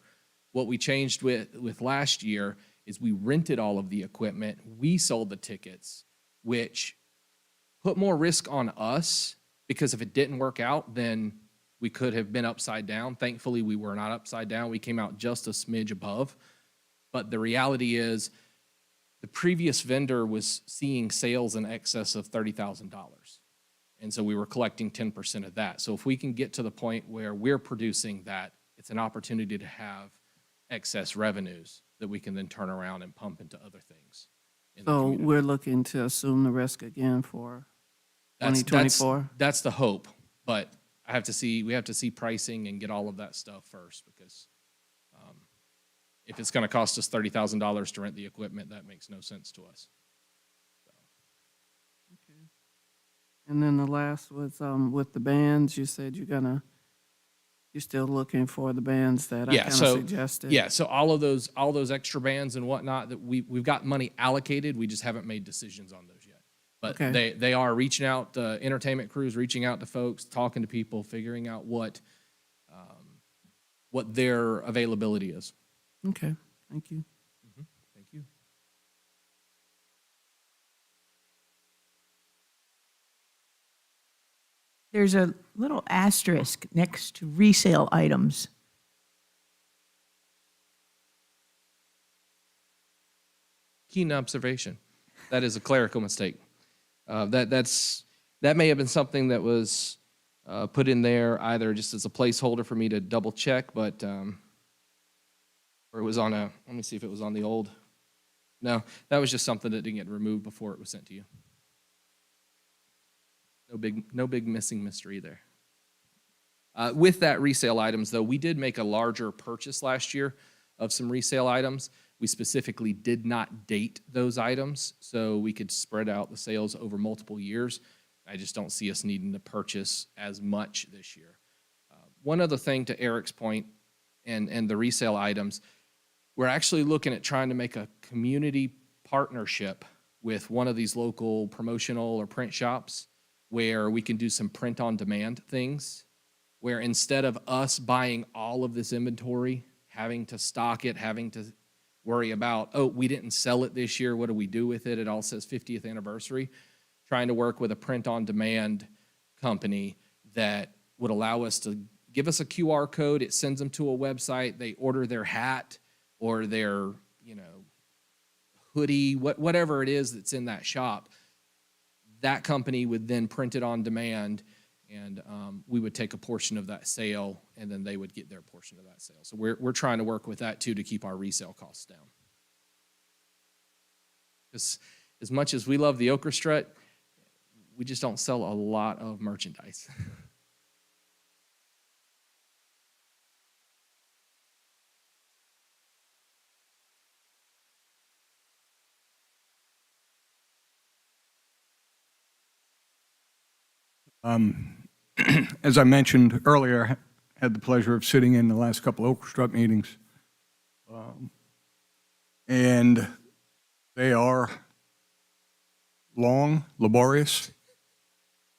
What we changed with last year is we rented all of the equipment, we sold the tickets, which put more risk on us, because if it didn't work out, then we could have been upside down. Thankfully, we were not upside down. We came out just a smidge above. But the reality is the previous vendor was seeing sales in excess of $30,000. And so we were collecting 10% of that. So if we can get to the point where we're producing that, it's an opportunity to have excess revenues that we can then turn around and pump into other things. in the So community. we're looking to assume the risk again for That's- 2024? That's the hope, but we have to see pricing and get all of that stuff first, because if it's going to cost us $30,000 to rent the equipment, that makes no sense to us. Okay. And then the last was with the bands, you said you're still looking for the bands that I Yeah, kind of so, suggested. yeah, so all those extra bands and whatnot that we've got money allocated, we just haven't made decisions on those yet. But Okay. they are reaching out, entertainment crews, reaching out to folks, talking to people, figuring out what their availability is. Okay, thank you. Thank you. There's a little asterisk next to resale items. Keen observation. That is a clerical mistake. That may have been something that was put in there either just as a placeholder for me to double check, but or it was on let me see if it was on the old. No, that was just something that didn't get removed before it was sent to you. No big missing mystery there. With that resale items, though, we did make a larger purchase last year of some resale items. We specifically did not date those items, so we could spread out the sales over multiple years. I just don't see us needing to purchase as much this year. One other thing to Eric's point and the resale items, we're actually looking at trying to make a community partnership with one of these local promotional or print shops where we can do some print-on-demand things, where instead of us buying all of this inventory, having to stock it, having to worry about, oh, we didn't sell it this year, what do we do with it? It all says 50th anniversary. Trying to work with a print-on-demand company that would allow us to give us a QR code, it sends them to a website, they order their hat or their, hoodie, whatever it is that's in that shop. That company would then print it on demand, and we would take a portion of that sale, and then they would get their portion of that sale. So we're trying to work with that too to keep our resale costs down. Because as much as we love the Okra Strut, we just don't sell a lot of merchandise. As I mentioned earlier, I had the pleasure of sitting in the last couple of Okra Strut meetings. And they are long, laborious,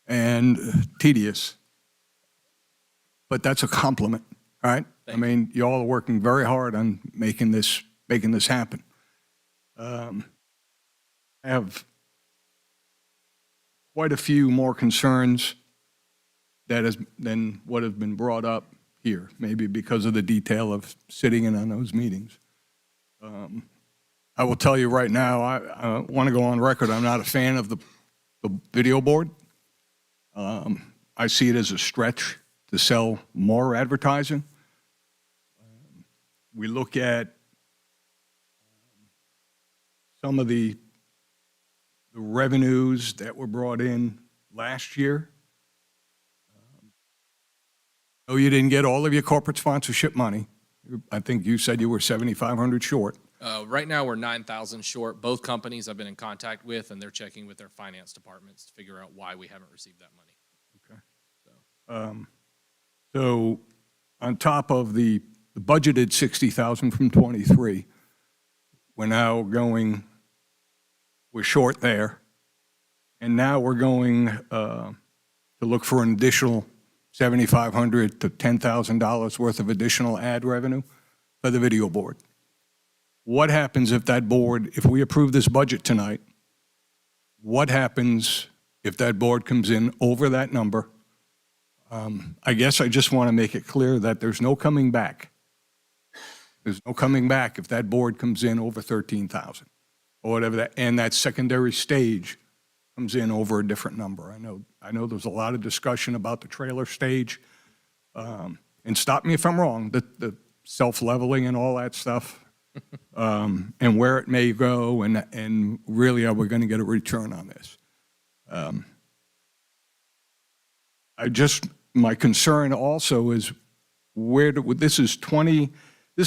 and tedious. But that's a compliment, all right? I mean, y'all are working very hard on making this happen. I have quite a few more concerns than what have been brought up here, maybe because of the detail of sitting in on those meetings. I will tell you right now, I want to go on record, I'm not a fan of the video board. I see it as a stretch to sell more advertising. We look at some of the revenues that were brought in last year. No, you didn't get all of your corporate sponsorship money. I think you said you were 7,500 short. Right now, we're 9,000 short. Both companies I've been in contact with, and they're checking with their finance departments to figure out why we haven't received that money. Okay. So on top of the budgeted 60,000 from 23, we're short there. And now we're going to look for an additional $7,500 to $10,000 worth of additional ad revenue for the video board. What happens if that board, if we approve this budget tonight, what happens if that board comes in over that number? I guess I just want to make it clear that there's no coming back. There's no coming back if that board comes in over 13,000 or whatever that, and that secondary stage comes in over a different number. I know there's a lot of discussion about the trailer stage, and stop me if I'm wrong, the self-leveling and all that stuff, and where it may go, and really are we going to get a return on this? My concern also is this is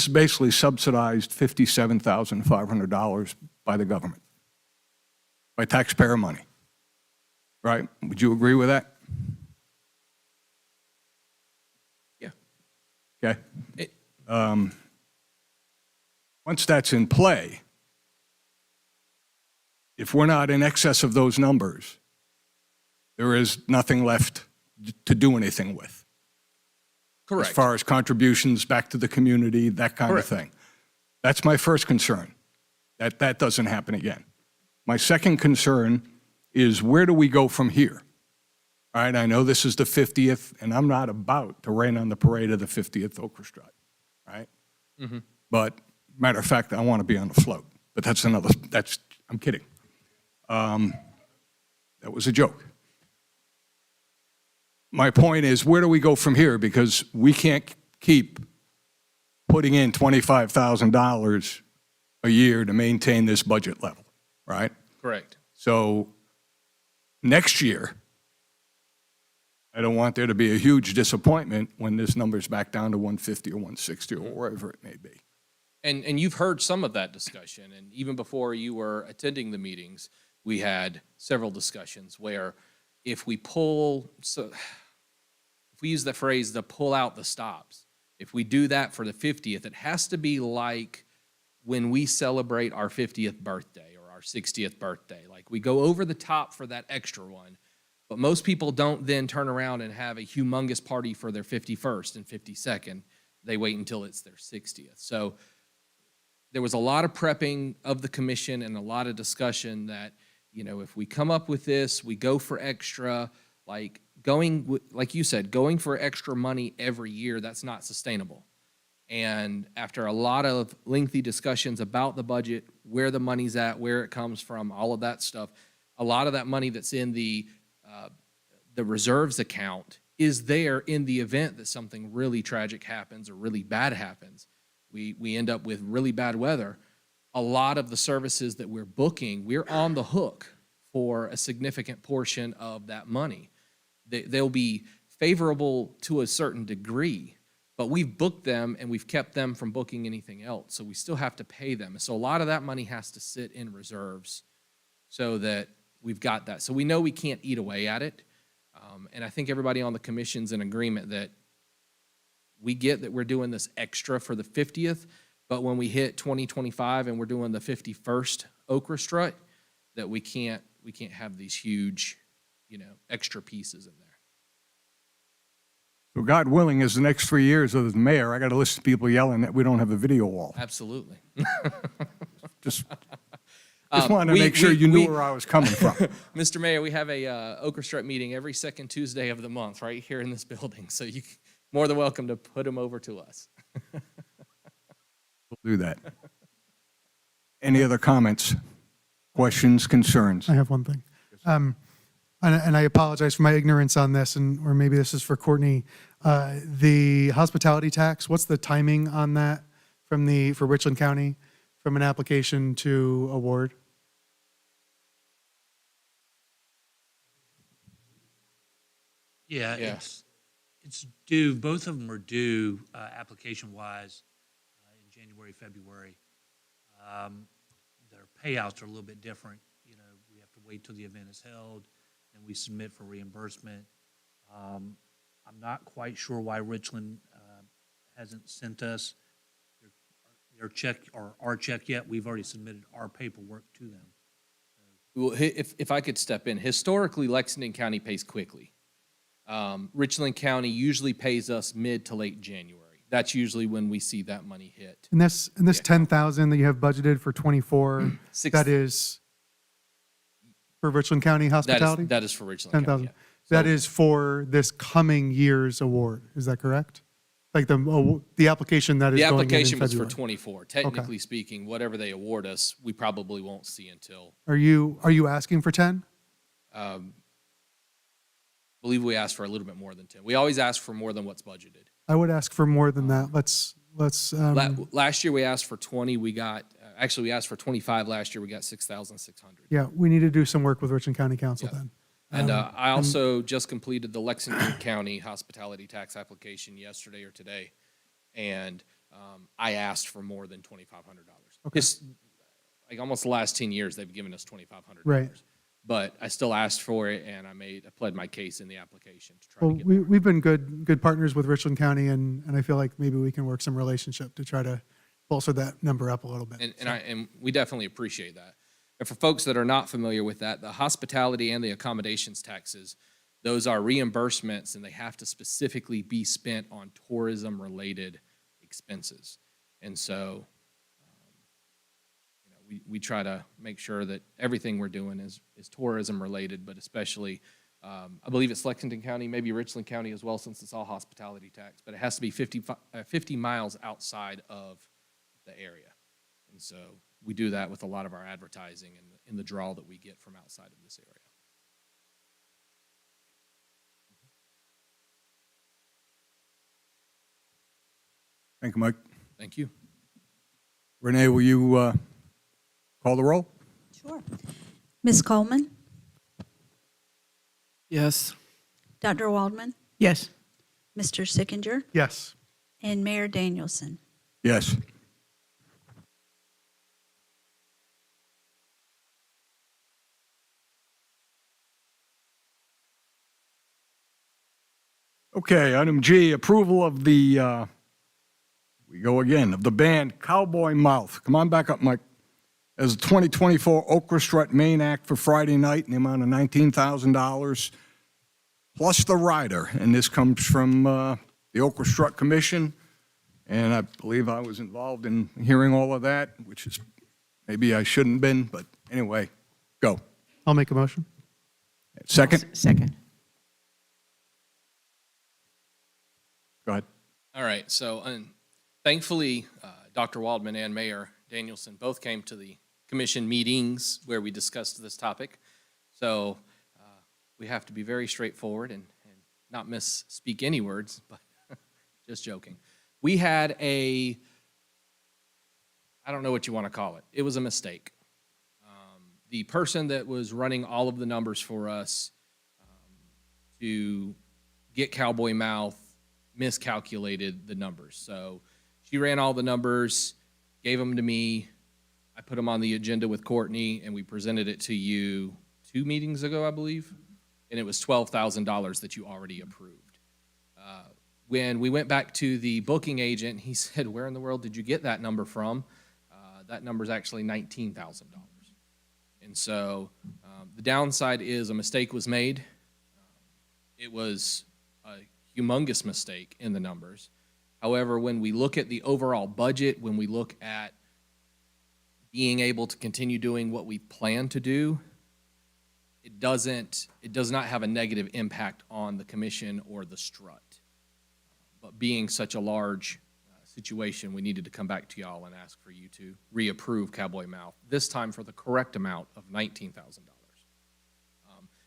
basically subsidized $57,500 by the government, by taxpayer money, right? Would you agree with that? Yeah. Okay. It- Once that's in play, if we're not in excess of those numbers, there is nothing left to do anything with. Correct. As far as contributions back to the community, that kind of Correct. thing. That's my first concern, that doesn't happen again. My second concern is where do we go from here? All right, I know this is the 50th, and I'm not about to rain on the parade of the 50th orchestra, right? But matter of fact, I want to be on the float, but I'm kidding. That was a joke. My point is, where do we go from here? Because we can't keep putting in $25,000 a year to maintain this budget level, right? Correct. So next year, I don't want there to be a huge disappointment when this number's back down to 150 or 160 or wherever it may be. And you've heard some of that discussion, and even before you were attending the meetings, we had several discussions where if we use the phrase to pull out the stops, if we do that for the 50th, it has to be like when we celebrate our 50th birthday or our 60th birthday. Like we go over the top for that extra one, but most people don't then turn around and have a humongous party for their 51st and 52nd. They wait until it's their 60th. So there was a lot of prepping of the commission and a lot of discussion that, you know, if we come up with this, we go for extra, like you said, going for extra money every year, that's not sustainable. And after a lot of lengthy discussions about the budget, where the money's at, where it comes from, all of that stuff, a lot of that money that's in the reserves account is there in the event that something really tragic happens or really bad happens. We end up with really bad weather. A lot of the services that we're booking, we're on the hook for a significant portion of that money. They'll be favorable to a certain degree, but we've booked them and we've kept them from booking anything else. So we still have to pay them. So a lot of that money has to sit in reserves so that we've got that. So we know we can't eat away at it. And I think everybody on the commission's in agreement that we get that we're doing this extra for the 50th, but when we hit 2025 and we're doing the 51st Okra Strut, that we can't have these huge, extra pieces in there. So God willing, as the next 3 years as the mayor, I got to listen to people yelling that we don't have a video wall. Absolutely. Just wanted to make sure you knew where I was coming from. Mr. Mayor, we have a Okra Strut meeting every second Tuesday of the month right here in this building, so you're more than welcome to put them over to us. We'll do that. Any other comments, questions, concerns? I have one thing. And I apologize for my ignorance on this, or maybe this is for Courtney. The hospitality tax, what's the timing on that for Richland County, from an application to award? Yeah, Yeah. it's due, both of them are due application-wise in January, February. Their payouts are a little bit different. We have to wait till the event is held, and we submit for reimbursement. I'm not quite sure why Richland hasn't sent us their check or our check yet. We've already submitted our paperwork to them. Well, if I could step in, historically, Lexington County pays quickly. Richland County usually pays us mid to late January. That's usually when we see that money hit. And this 10,000 that you have budgeted for 24, that is for Richland County hospitality? That is for Richland County. 10,000. Yeah. That is for this coming year's award. Is that correct? Like the application that is The going in application was for February. 24. Technically speaking, whatever they award us, we probably won't see until, Are you asking for 10? I believe we asked for a little bit more than 10. We always ask for more than what's budgeted. I would ask for more than that. Let's Last year, we asked for 20. We asked for 25 last year. We got 6,600. yeah, we need to do some work with Richland County Council then. And I also just completed the Lexington County hospitality tax application yesterday or today, and I asked for more than $2,500. Okay. Like almost the last 10 years, they've given us $2,500. Right. but I still asked for it, and I pled my case in the application to try to Well, get more. we've been good partners with Richland County, and I feel like maybe we can work some relationship to try to bolster that number up a little bit. And we definitely appreciate that. And for folks that are not familiar with that, the hospitality and the accommodations taxes, those are reimbursements, and they have to specifically be spent on tourism-related expenses. And so, we try to make sure that everything we're doing is tourism-related, but especially, I believe it's Lexington County, maybe Richland County as well, since it's all hospitality tax, but it has to be 50 miles outside of the area. And so we do that with a lot of our advertising and in the draw that we get from outside of this area. Thank you, Mike. Thank you. Renee, will you call the roll? Sure. Ms. Coleman, Yes. Dr. Waldman, Yes. Mr. Sickinger, Yes. and Mayor Danielson. Yes. Okay, item G, approval of the, we go again, of the band Cowboy Mouth. Come on back up, Mike. As a 2024 Okra Strut main act for Friday night in the amount of $19,000, plus the rider. And this comes from the Okra Strut Commission. And I believe I was involved in hearing all of that, which is, maybe I shouldn't have been, but anyway, go. I'll make a motion. Second? Second. Go ahead. All right, so thankfully, Dr. Waldman and Mayor Danielson both came to the commission meetings where we discussed this topic. So we have to be very straightforward and not misspeak any words, but just joking. We had I don't know what you want to call it. It was a mistake. The person that was running all of the numbers for us to get Cowboy Mouth miscalculated the numbers. So she ran all the numbers, gave them to me. I put them on the agenda with Courtney, and we presented it to you 2 meetings ago, I believe. And it was $12,000 that you already approved. When we went back to the booking agent, he said, "Where in the world did you get that number from?" That number is actually $19,000. And so the downside is a mistake was made. It was a humongous mistake in the numbers. However, when we look at the overall budget, when we look at being able to continue doing what we plan to do, it does not have a negative impact on the commission or the strut. But being such a large situation, we needed to come back to y'all and ask for you to reapprove Cowboy Mouth, this time for the correct amount of $19,000.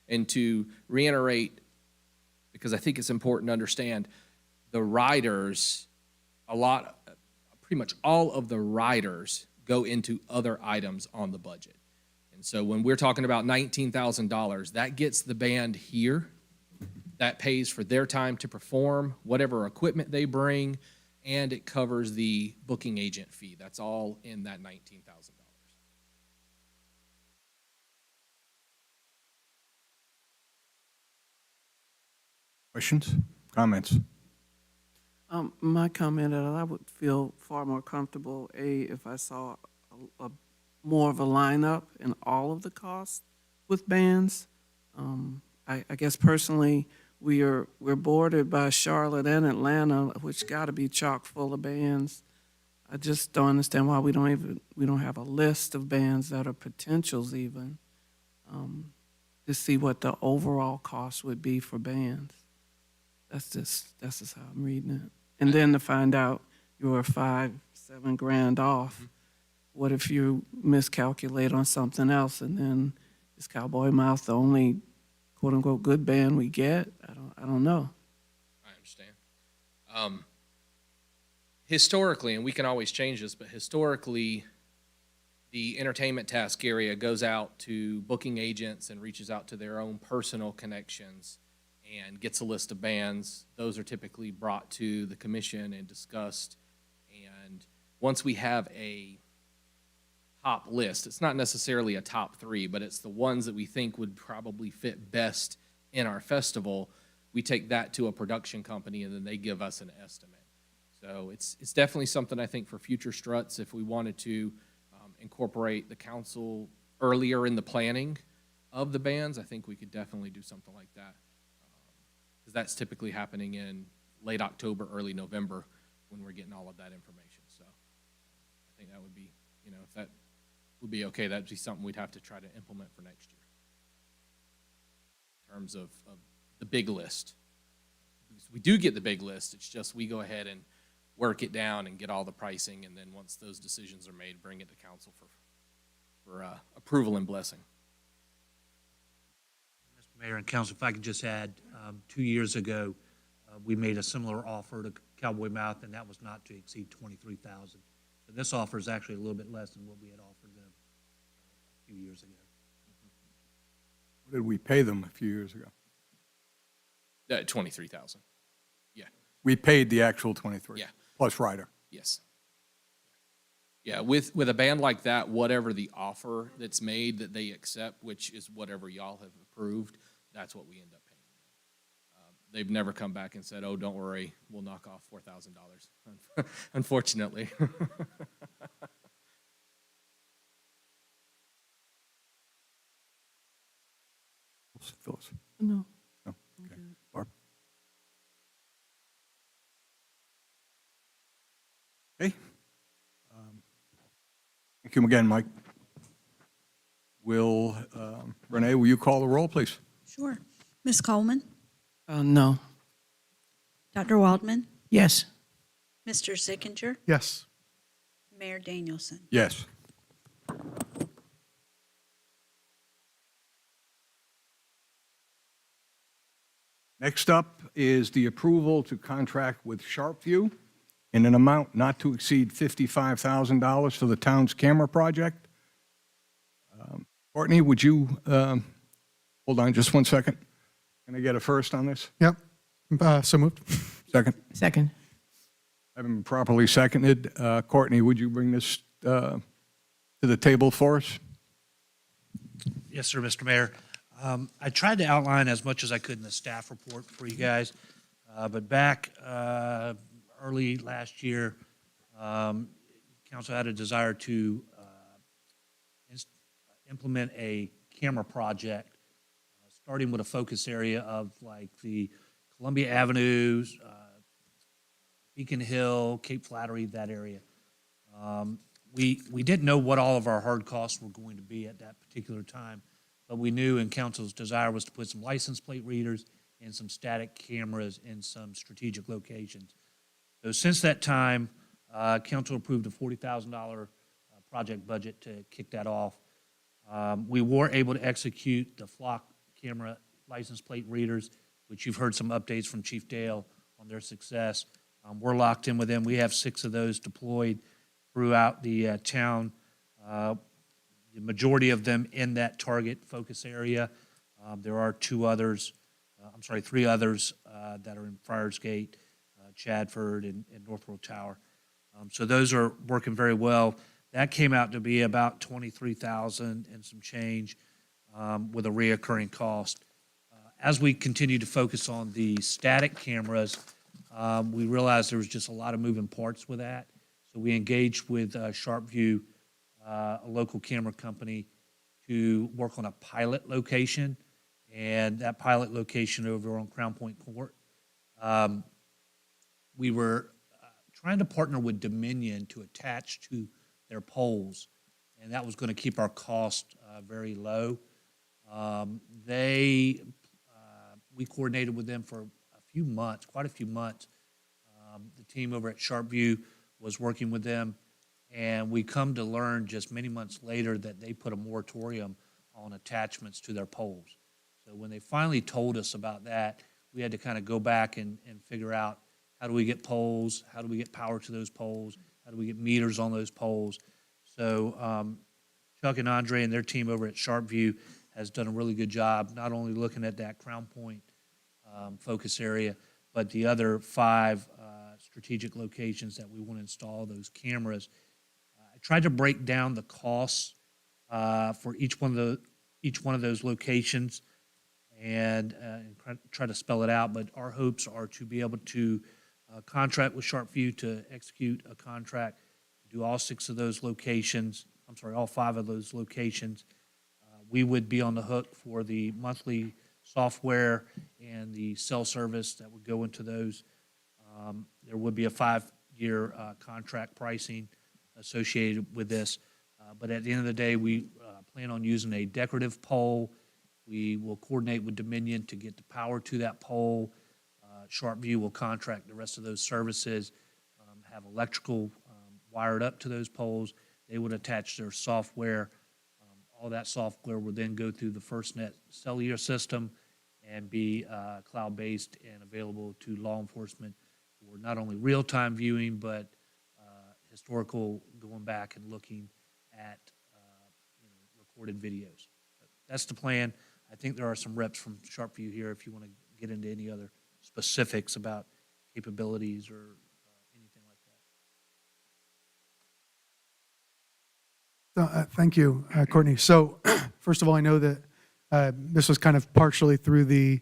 And to reiterate, because I think it's important to understand, the riders, pretty much all of the riders go into other items on the budget. And so when we're talking about $19,000, that gets the band here. That pays for their time to perform, whatever equipment they bring, and it covers the booking agent fee. That's all in that $19,000. Questions, comments? My comment is I would feel far more comfortable, if I saw more of a lineup in all of the costs with bands. I guess personally, we're bordered by Charlotte and Atlanta, which got to be chock full of bands. I just don't understand why we don't have a list of bands that are potentials even, to see what the overall cost would be for bands. That's just how I'm reading it. And then to find out you were $5-7 grand off. What if you miscalculate on something else, and then is Cowboy Mouth the only quote unquote good band we get? I don't know. I understand. Historically, and we can always change this, but historically, the entertainment task area goes out to booking agents and reaches out to their own personal connections and gets a list of bands. Those are typically brought to the commission and discussed. And once we have a top list. It's not necessarily a top three, but it's the ones that we think would probably fit best in our festival. We take that to a production company and then they give us an estimate. So it's definitely something I think for future struts, if we wanted to incorporate the council earlier in the planning of the bands, I think we could definitely do something like that. Because that's typically happening in late October, early November, when we're getting all of that information. So I think that would be, you know, if that would be okay, that'd be something we'd have to try to implement for next year. In terms of the big list. Because we do get the big list, it's just we go ahead and work it down and get all the pricing, and then once those decisions are made, bring it to council for approval and blessing. Mr. Mayor and Council, if I could just add, 2 years ago, we made a similar offer to Cowboy Mouth, and that was not to exceed $23,000. So this offer is actually a little bit less than what we had offered them a few years ago. What did we pay them a few years ago? 23,000. Yeah. We paid the actual 23. Yeah. Plus rider. Yes. Yeah, with a band like that, whatever the offer that's made that they accept, which is whatever y'all have approved, that's what we end up paying. They've never come back and said, oh, don't worry, we'll knock off $4,000, unfortunately. Phyllis? No. No? Okay. Barb? Okay. Thank you again, Mike. Renee, will you call the roll, please? Sure. Ms. Coleman? No. Dr. Waldman? Yes. Mr. Sickinger? Yes. Mayor Danielson? Yes. Next up is the approval to contract with SharpView in an amount not to exceed $55,000 for the town's camera project. Courtney, would you, hold on just one second. Can I get a first on this? Yep. So moved. Second? Second. Having been properly seconded, Courtney, would you bring this to the table for us? Yes, sir, Mr. Mayor. I tried to outline as much as I could in the staff report for you guys, but back early last year, council had a desire to implement a camera project, starting with a focus area of like the Columbia Avenues, Beacon Hill, Cape Flattery, that area. We didn't know what all of our hard costs were going to be at that particular time, but we knew, and council's desire was to put some license plate readers and some static cameras in some strategic locations. So since that time, council approved a $40,000 project budget to kick that off. We were able to execute the flock camera license plate readers, which you've heard some updates from Chief Dale on their success. We're locked in with them. We have 6 of those deployed throughout the town. The majority of them in that target focus area. There are 3 others that are in Friars Gate, Chadford, and Northworld Tower. So those are working very well. That came out to be about $23,000 and some change with a reoccurring cost. As we continue to focus on the static cameras, we realized there was just a lot of moving parts with that. So we engaged with SharpView, a local camera company, to work on a pilot location. And that pilot location over on Crown Point Court, we were trying to partner with Dominion to attach to their poles, and that was going to keep our cost very low. We coordinated with them for quite a few months. The team over at SharpView was working with them, and we come to learn just many months later that they put a moratorium on attachments to their poles. So when they finally told us about that, we had to kind of go back and figure out, how do we get poles? How do we get power to those poles? How do we get meters on those poles? So Chuck and Andre and their team over at SharpView has done a really good job, not only looking at that Crown Point focus area, but the other 5 strategic locations that we want to install those cameras. I tried to break down the costs for each one of those locations and try to spell it out. But our hopes are to be able to contract with Sharpview to execute a contract, do all 6 of those locations. I'm sorry, all 5 of those locations. We would be on the hook for the monthly software and the cell service that would go into those. There would be a 5-year contract pricing associated with this. But at the end of the day, we plan on using a decorative pole. We will coordinate with Dominion to get the power to that pole. Sharpview will contract the rest of those services, have electrical wired up to those poles. They would attach their software. All that software would then go through the FirstNet cellular system and be cloud-based and available to law enforcement for not only real-time viewing, but historical, going back and looking at recorded videos. That's the plan. I think there are some reps from Sharpview here if you want to get into any other specifics about capabilities or anything like that. Thank you, Courtney. So first of all, I know that this was kind of partially through the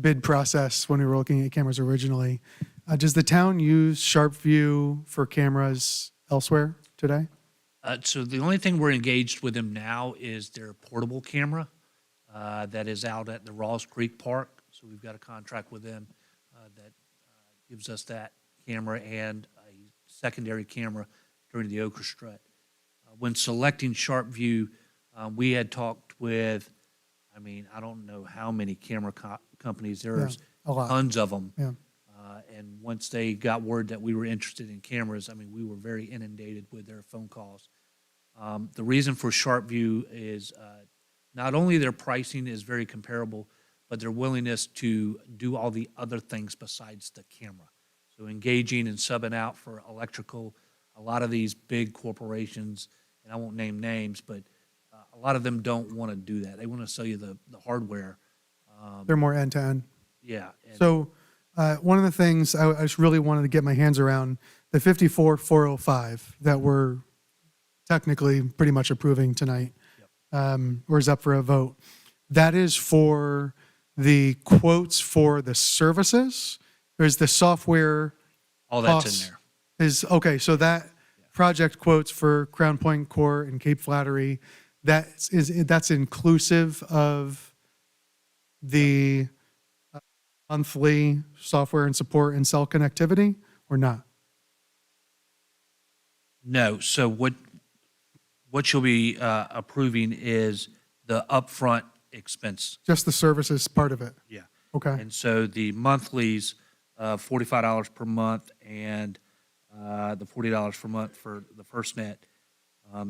bid process when we were looking at cameras originally. Does the town use Sharpview for cameras elsewhere today? So the only thing we're engaged with them now is their portable camera that is out at the Ross Creek Park. So we've got a contract with them that gives us that camera and a secondary camera during the Ochre Strut. When selecting Sharpview, we had talked with, I don't know how many camera companies. There's a lot. tons of them. Yeah. And once they got word that we were interested in cameras, we were very inundated with their phone calls. The reason for Sharpview is not only their pricing is very comparable, but their willingness to do all the other things besides the camera. So engaging and subbing out for electrical, a lot of these big corporations, and I won't name names, but a lot of them don't want to do that. They want to sell you the hardware. They're more end-to-end. Yeah. and- So one of the things I just really wanted to get my hands around, the 54,405 that we're technically pretty much approving tonight, or is up for a vote, that is for the quotes for the services, or is the software All that's costs- in there. Okay, so that project quotes for Crown Point Court and Cape Flattery, that's inclusive of the monthly software and support and cell connectivity, or not? No, so what you'll be approving is the upfront expense. Just the services part of it? Yeah. Okay, And so the monthlies, $45 per month, and the $40 per month for the FirstNet.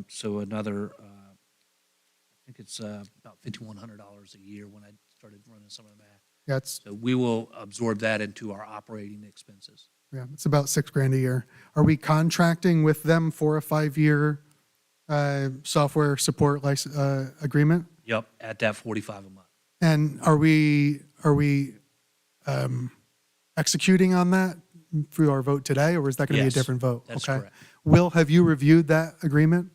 So another, I think it's about $5,100 a year when I started running some of the math. yeah, it's, So we will absorb that into our operating expenses. yeah, it's about $6,000 a year. Are we contracting with them for a 5-year software support agreement? Yep, at that 45 a month. And are we executing on that through our vote today, or is that going to be a Yes, different vote? that's Okay. correct. Will, have you reviewed that agreement?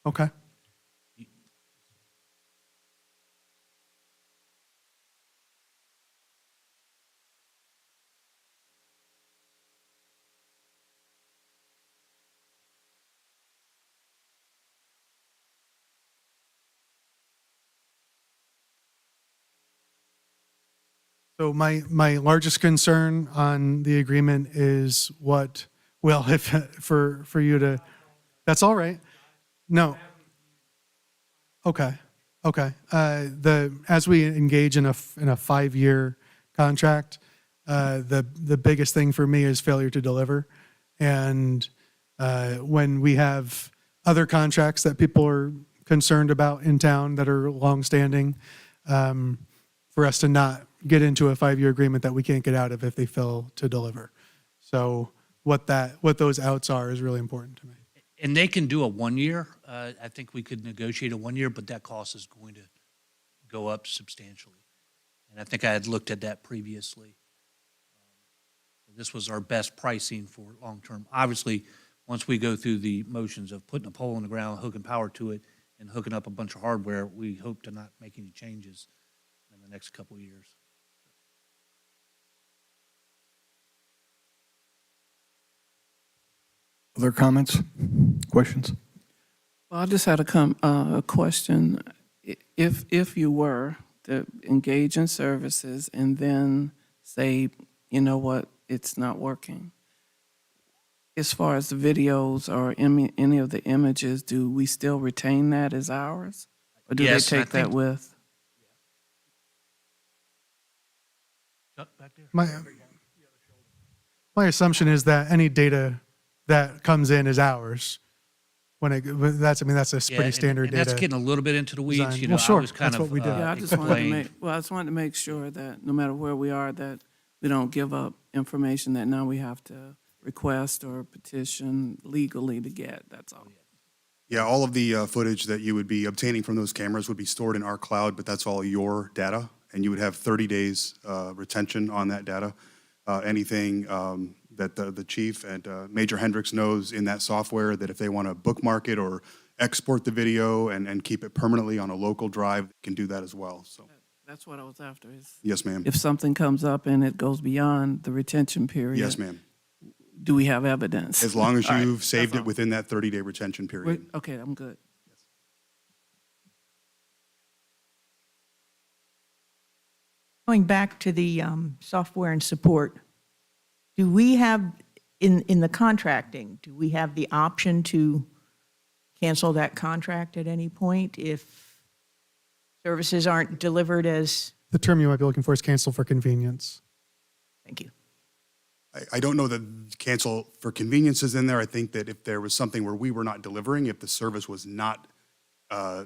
Okay. So my largest concern on the agreement is what, well, if, for you to, that's all right. No. Okay, okay. As we engage in a 5-year contract, the biggest thing for me is failure to deliver. And when we have other contracts that people are concerned about in town that are longstanding, for us to not get into a 5-year agreement that we can't get out of if they fail to deliver. So what those outs are is really important to me. And they can do a 1-year. I think we could negotiate a 1-year, but that cost is going to go up substantially. And I think I had looked at that previously. This was our best pricing for long-term. Obviously, once we go through the motions of putting a pole in the ground, hooking power to it, and hooking up a bunch of hardware, we hope to not make any changes in the next couple of years. Other comments, questions? Well, I just had a question. If you were to engage in services and then say, you know what, it's not working, as far as the videos or any of the images, do we still retain that as ours? Or do they Yes, and I take that think- with? Chuck, back there? My assumption is that any data that comes in is ours. When that's a Yeah, pretty and- standard and data. that's getting a little bit into the weeds, design. you Well, know, I sure, was kind that's of what we do. Yeah, I just wanted to explained. I just wanted to make sure that no matter where we are, that we don't give up information that now we have to request or petition legally to get, that's all. Yeah, all of the footage that you would be obtaining from those cameras would be stored in our cloud, but that's all your data, and you would have 30 days retention on that data. Anything that the chief and Major Hendricks knows in that software, that if they want to bookmark it or export the video and keep it permanently on a local drive, they can do that as well. So, That's what I was after, is yes, ma'am. if something comes up and it goes beyond the retention period. Yes, ma'am. Do we have evidence? As long as All right, you've saved that's it all. within that 30-day retention period. Okay, I'm good. Going back to the software and support, do we have, in the contracting, do we have the option to cancel that contract at any point if services aren't delivered as, The term you might be looking for is cancel for convenience. thank you. I don't know that cancel for convenience is in there. I think that if there was something where we were not delivering, if the service was not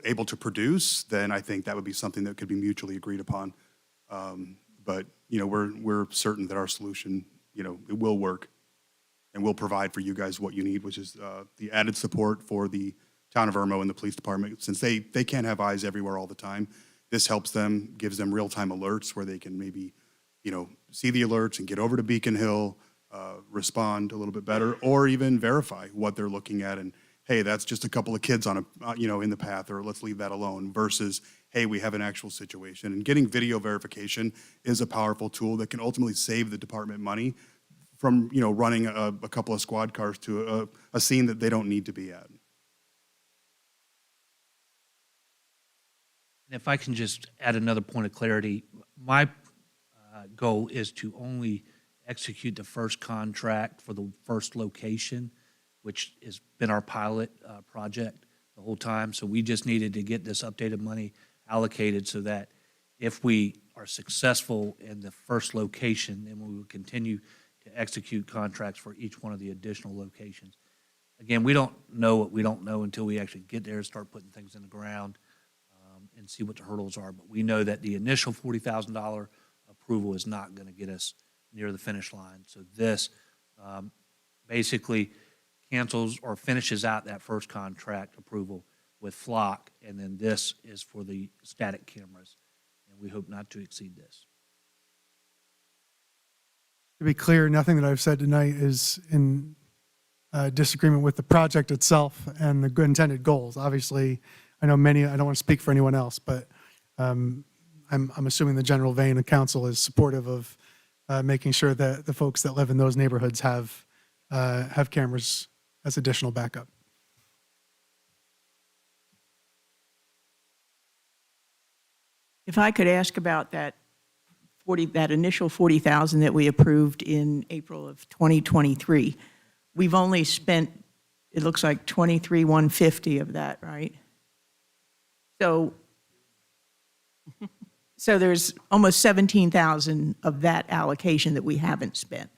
able to produce, then I think that would be something that could be mutually agreed upon. But, you know, we're certain that our solution, you know, it will work and will provide for you guys what you need, which is the added support for the town of Irmo and the police department. Since they can't have eyes everywhere all the time, this helps them, gives them real-time alerts where they can maybe, you know, see the alerts and get over to Beacon Hill, respond a little bit better, or even verify what they're looking at. And, hey, that's just a couple of kids on a, you know, in the path, or let's leave that alone, versus, hey, we have an actual situation. And getting video verification is a powerful tool that can ultimately save the department money from, you know, running a couple of squad cars to a scene that they don't need to be at. And if I can just add another point of clarity, my goal is to only execute the first contract for the first location, which has been our pilot project the whole time. So we just needed to get this updated money allocated so that if we are successful in the first location, then we will continue to execute contracts for each one of the additional locations. Again, we don't know what we don't know until we actually get there and start putting things in the ground and see what the hurdles are. But we know that the initial $40,000 approval is not going to get us near the finish line. So this basically cancels or finishes out that first contract approval with Flock, and then this is for the static cameras. And we hope not to exceed this. To be clear, nothing that I've said tonight is in disagreement with the project itself and the good intended goals. Obviously, I know many, I don't want to speak for anyone else, but I'm assuming the general vein of council is supportive of making sure that the folks that live in those neighborhoods have cameras as additional backup. If I could ask about that that initial 40,000 that we approved in April of 2023, we've only spent, it looks like 23,150 of that, right? So there's almost 17,000 of that allocation that we haven't spent,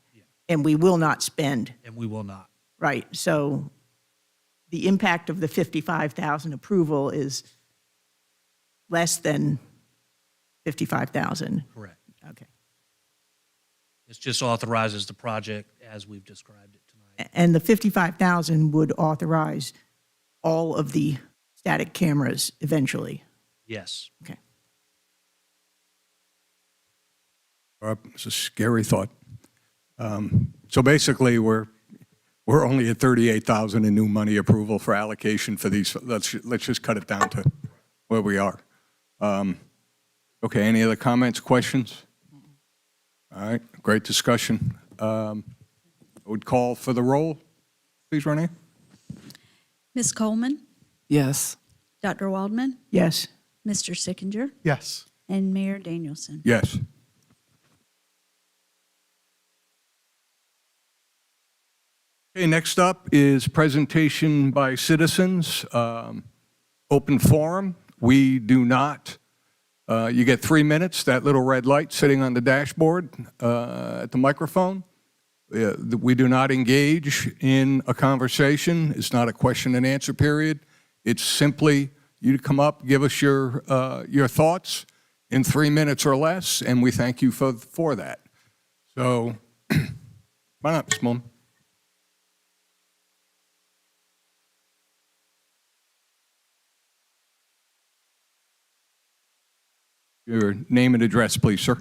and we will not spend. And we will not. Right, so the impact of the 55,000 approval is less than 55,000. Correct. Okay. This just authorizes the project as we've described it tonight. And the 55,000 would authorize all of the static cameras eventually? Yes. Okay. It's a scary thought. So basically, we're We're only at 38,000 in new money approval for allocation for these. Let's just cut it down to where we are. Okay, any other comments, questions? All right, great discussion. I would call for the roll. Please, Renee. Ms. Coleman, Yes. Dr. Waldman, Yes. Mr. Sickinger, Yes. and Mayor Danielson. Yes. Okay, next up is presentation by citizens, open forum. We do not, you get 3 minutes, that little red light sitting on the dashboard at the microphone. We do not engage in a conversation. It's not a question and answer period. It's simply you come up, give us your thoughts in 3 minutes or less, and we thank you for that. So, why not, Ms. Mullen? Your name and address, please, sir.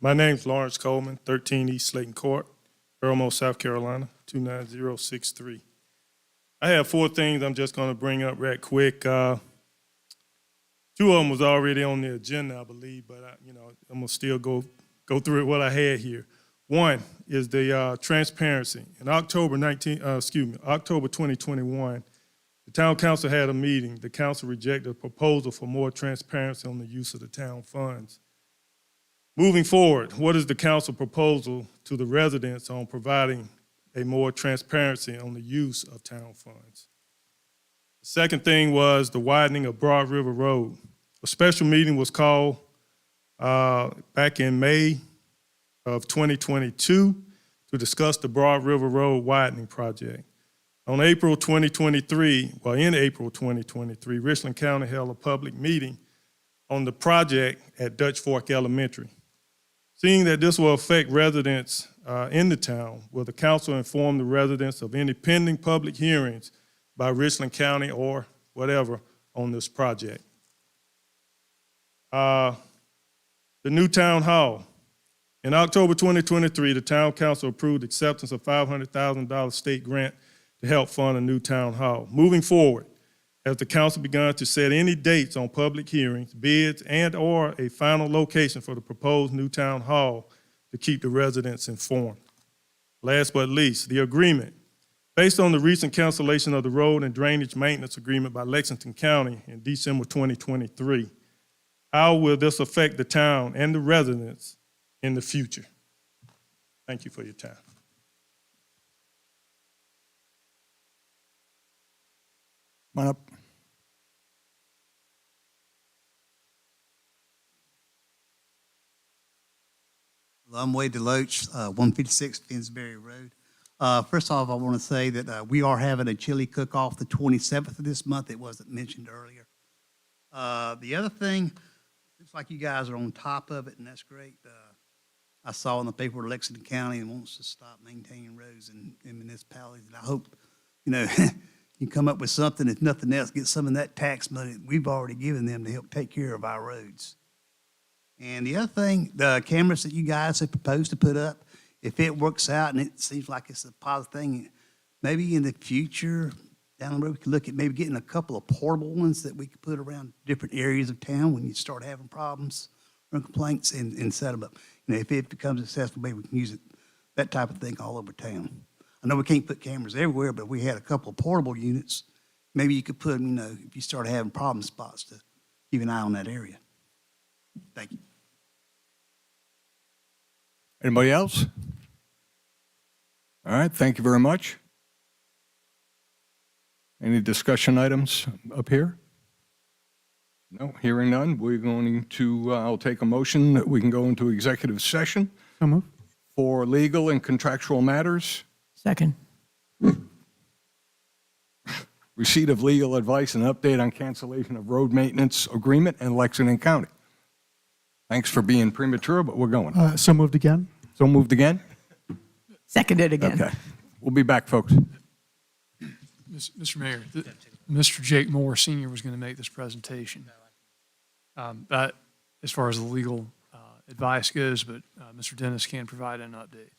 My name's Lawrence Coleman, 13 East Slayton Court, Irmo, South Carolina, 29063. I have 4 things I'm just going to bring up right quick. 2 of them was already on the agenda, I believe, but I'm going to still go through it what I had here. One is the transparency. In October 2021, the town council had a meeting. The council rejected a proposal for more transparency on the use of the town funds. Moving forward, what is the council proposal to the residents on providing a more transparency on the use of town funds? The second thing was the widening of Broad River Road. A special meeting was called back in May of 2022 to discuss the Broad River Road widening project. In April 2023, Richland County held a public meeting on the project at Dutch Fork Elementary. Seeing that this will affect residents in the town, will the council inform the residents of any pending public hearings by Richland County or whatever on this project? The new town hall. In October 2023, the town council approved acceptance of $500,000 state grant to help fund a new town hall. Moving forward, has the council begun to set any dates on public hearings, bids, and/or a final location for the proposed new town hall to keep the residents informed? Last but least, the agreement. Based on the recent cancellation of the road and drainage maintenance agreement by Lexington County in December 2023, how will this affect the town and the residents in the future? Thank you for your time. Come on up. Well, I'm Wade Deloach, 156 Finsbury Road. First off, I want to say that we are having a chili cook-off the 27th of this month. It wasn't mentioned earlier. The other thing, looks like you guys are on top of it, and that's great. I saw in the paper Lexington County wants to stop maintaining roads in municipalities, and I hope, you come up with something, if nothing else, get some of that tax money that we've already given them to help take care of our roads. And the other thing, the cameras that you guys have proposed to put up, if it works out and it seems like it's a positive thing, maybe in the future, down the road, we could look at maybe getting a couple of portable ones that we could put around different areas of town when you start having problems or complaints and set them up. If it becomes successful, maybe we can use it, that type of thing all over town. I know we can't put cameras everywhere, but if we had a couple of portable units, maybe you could put them, if you start having problem spots, to keep an eye on that area. Thank you. Anybody else? All right, thank you very much. Any discussion items up here? No, hearing none, we're going to, I'll take a motion that we can go into executive session for legal and contractual matters. Second. Receipt of legal advice and update on cancellation of road maintenance agreement in Lexington County. Thanks for being premature, but we're going. So moved again? So moved again? Seconded again. Okay. We'll be back, folks. Mr. Mayor, Mr. Jake Moore Sr. was going to make this presentation. That, as far as the legal advice goes, but Mr. Dennis can provide an update.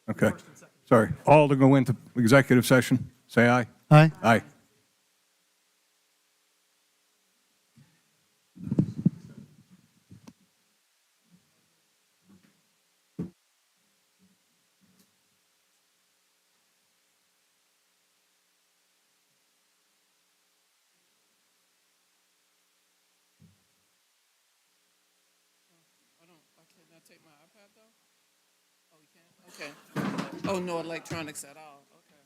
Okay, sorry. All to go into executive session, say aye. Aye. Aye. I cannot take my iPad though? Oh, you can't? Okay. Oh, no electronics at all. Okay.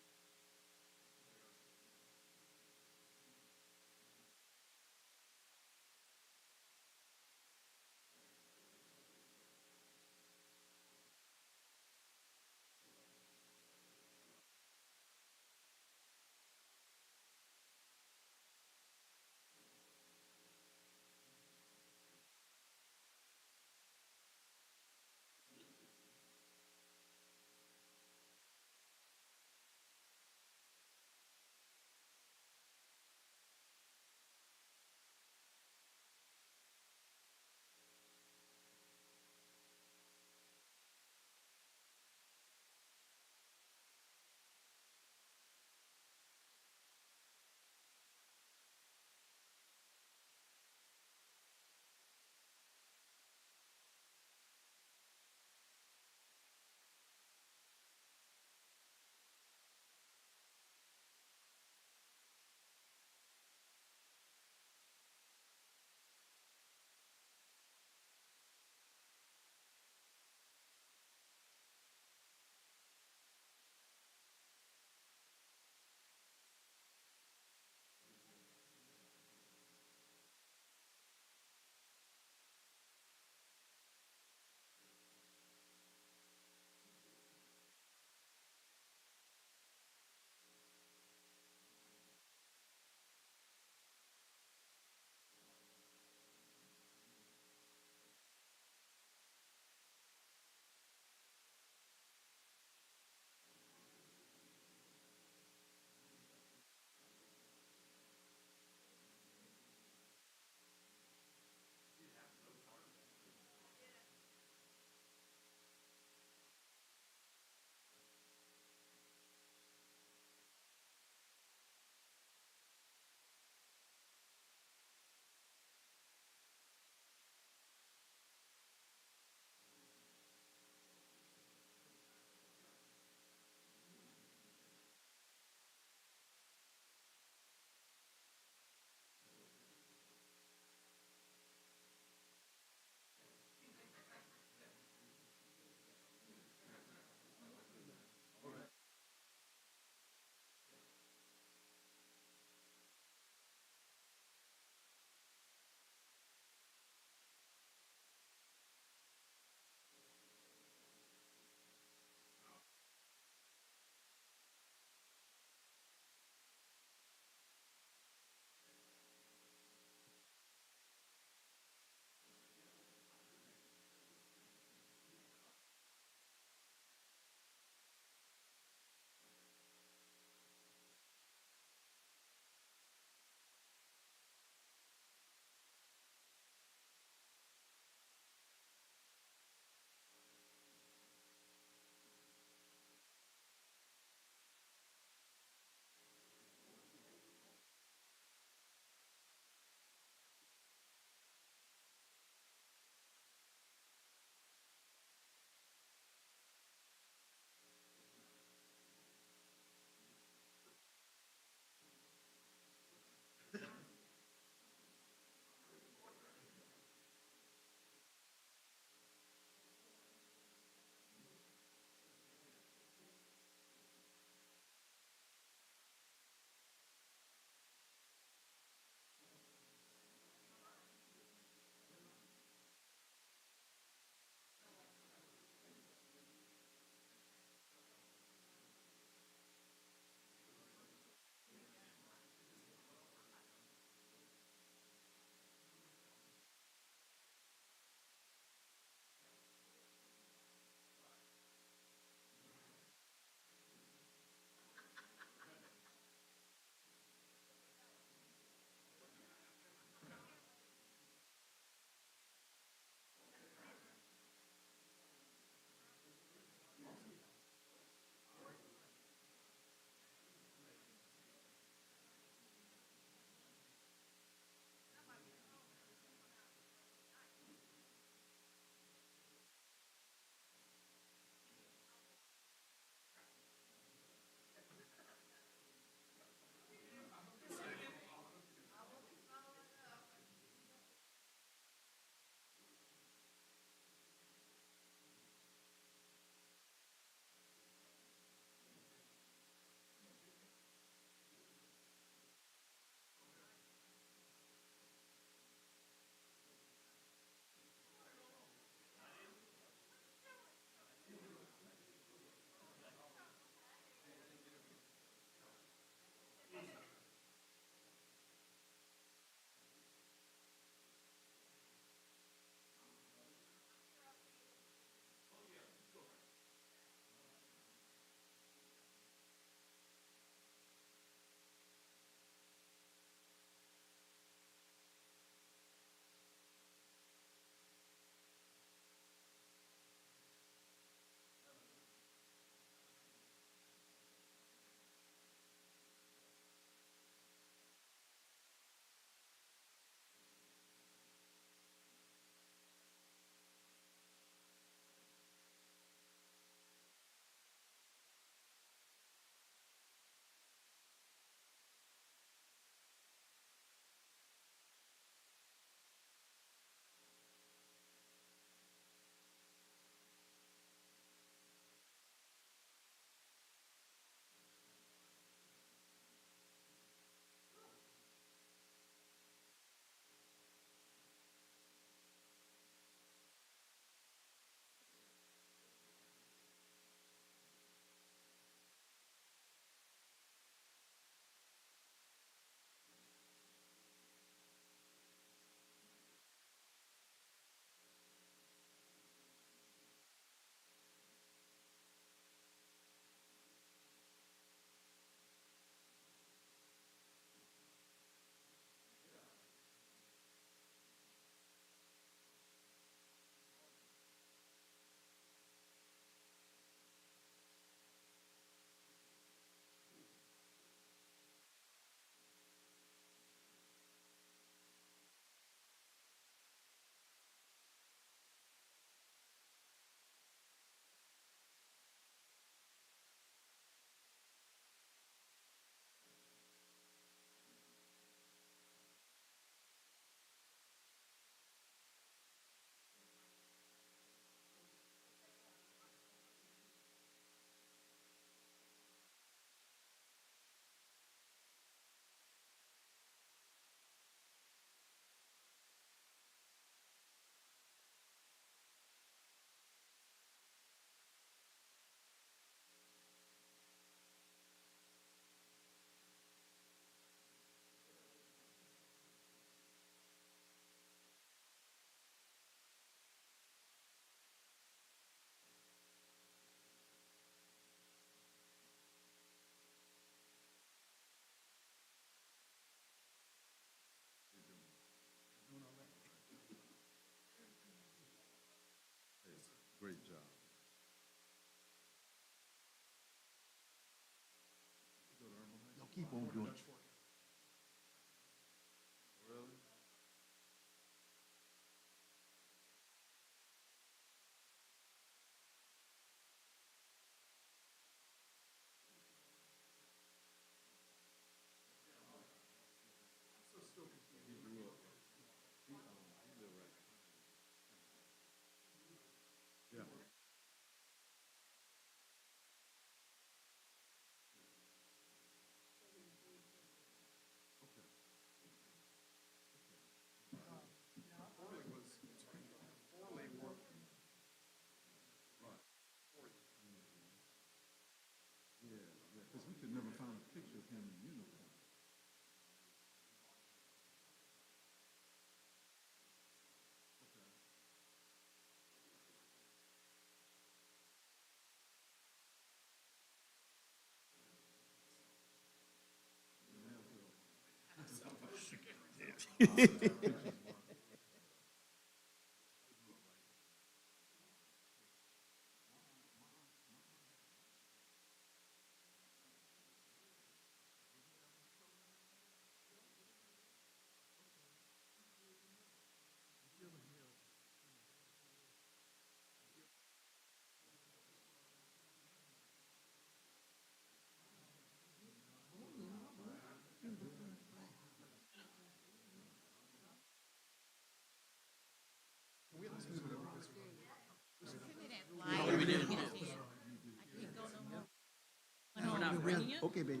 Okay, baby.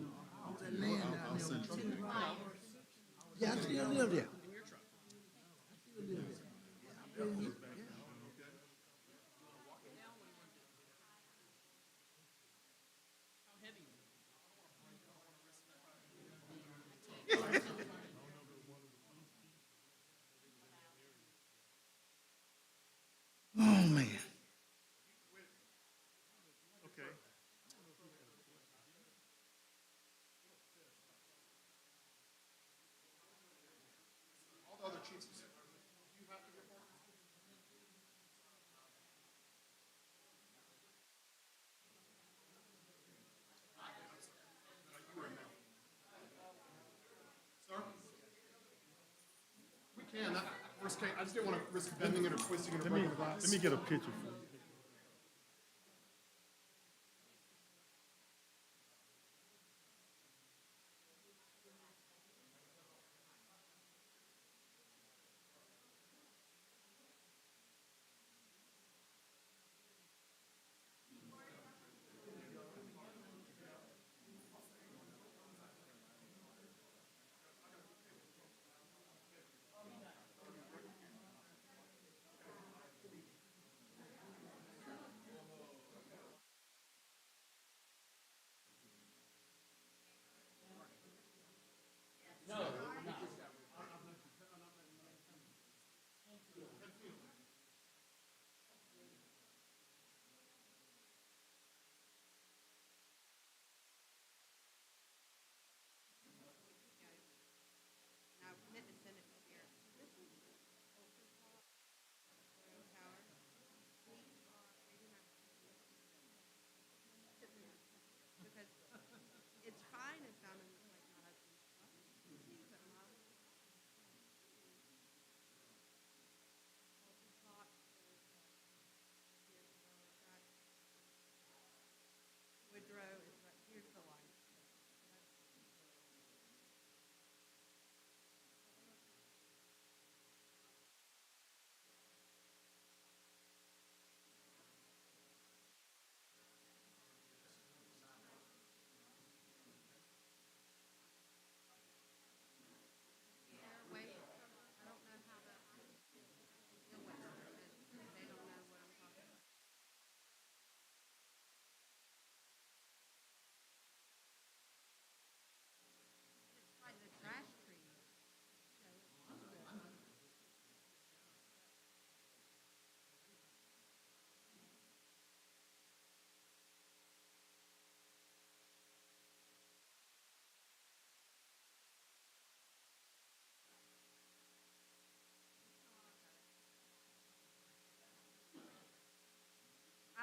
Yeah, I still live there. Oh, man. All the other chiefs, do you have to report? Sir? We can, worst case, I just didn't want to risk bending it or twisting it or breaking the glass. Let me get a picture for you.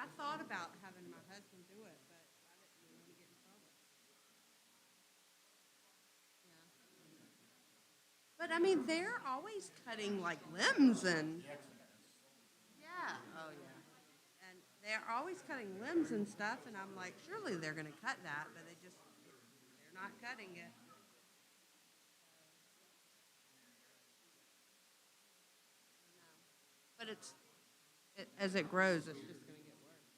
I thought about having my husband do it, but I didn't want to get in trouble. Yeah. But I mean, they're always cutting like limbs and. Yeah, oh yeah. And they're always cutting limbs and stuff, and I'm like, surely they're gonna cut that, but they're not cutting it. But as it grows, it's just gonna get worse.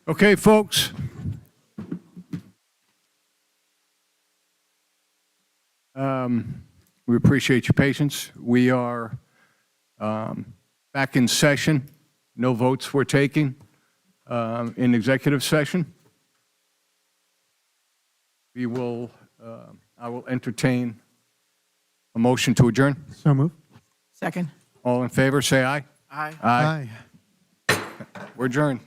Okay, folks. We appreciate your patience. We are back in session. No votes were taken in executive session. We will, I will entertain a motion to adjourn. So move. Second. All in favor, say aye. Aye. Aye. We're adjourned.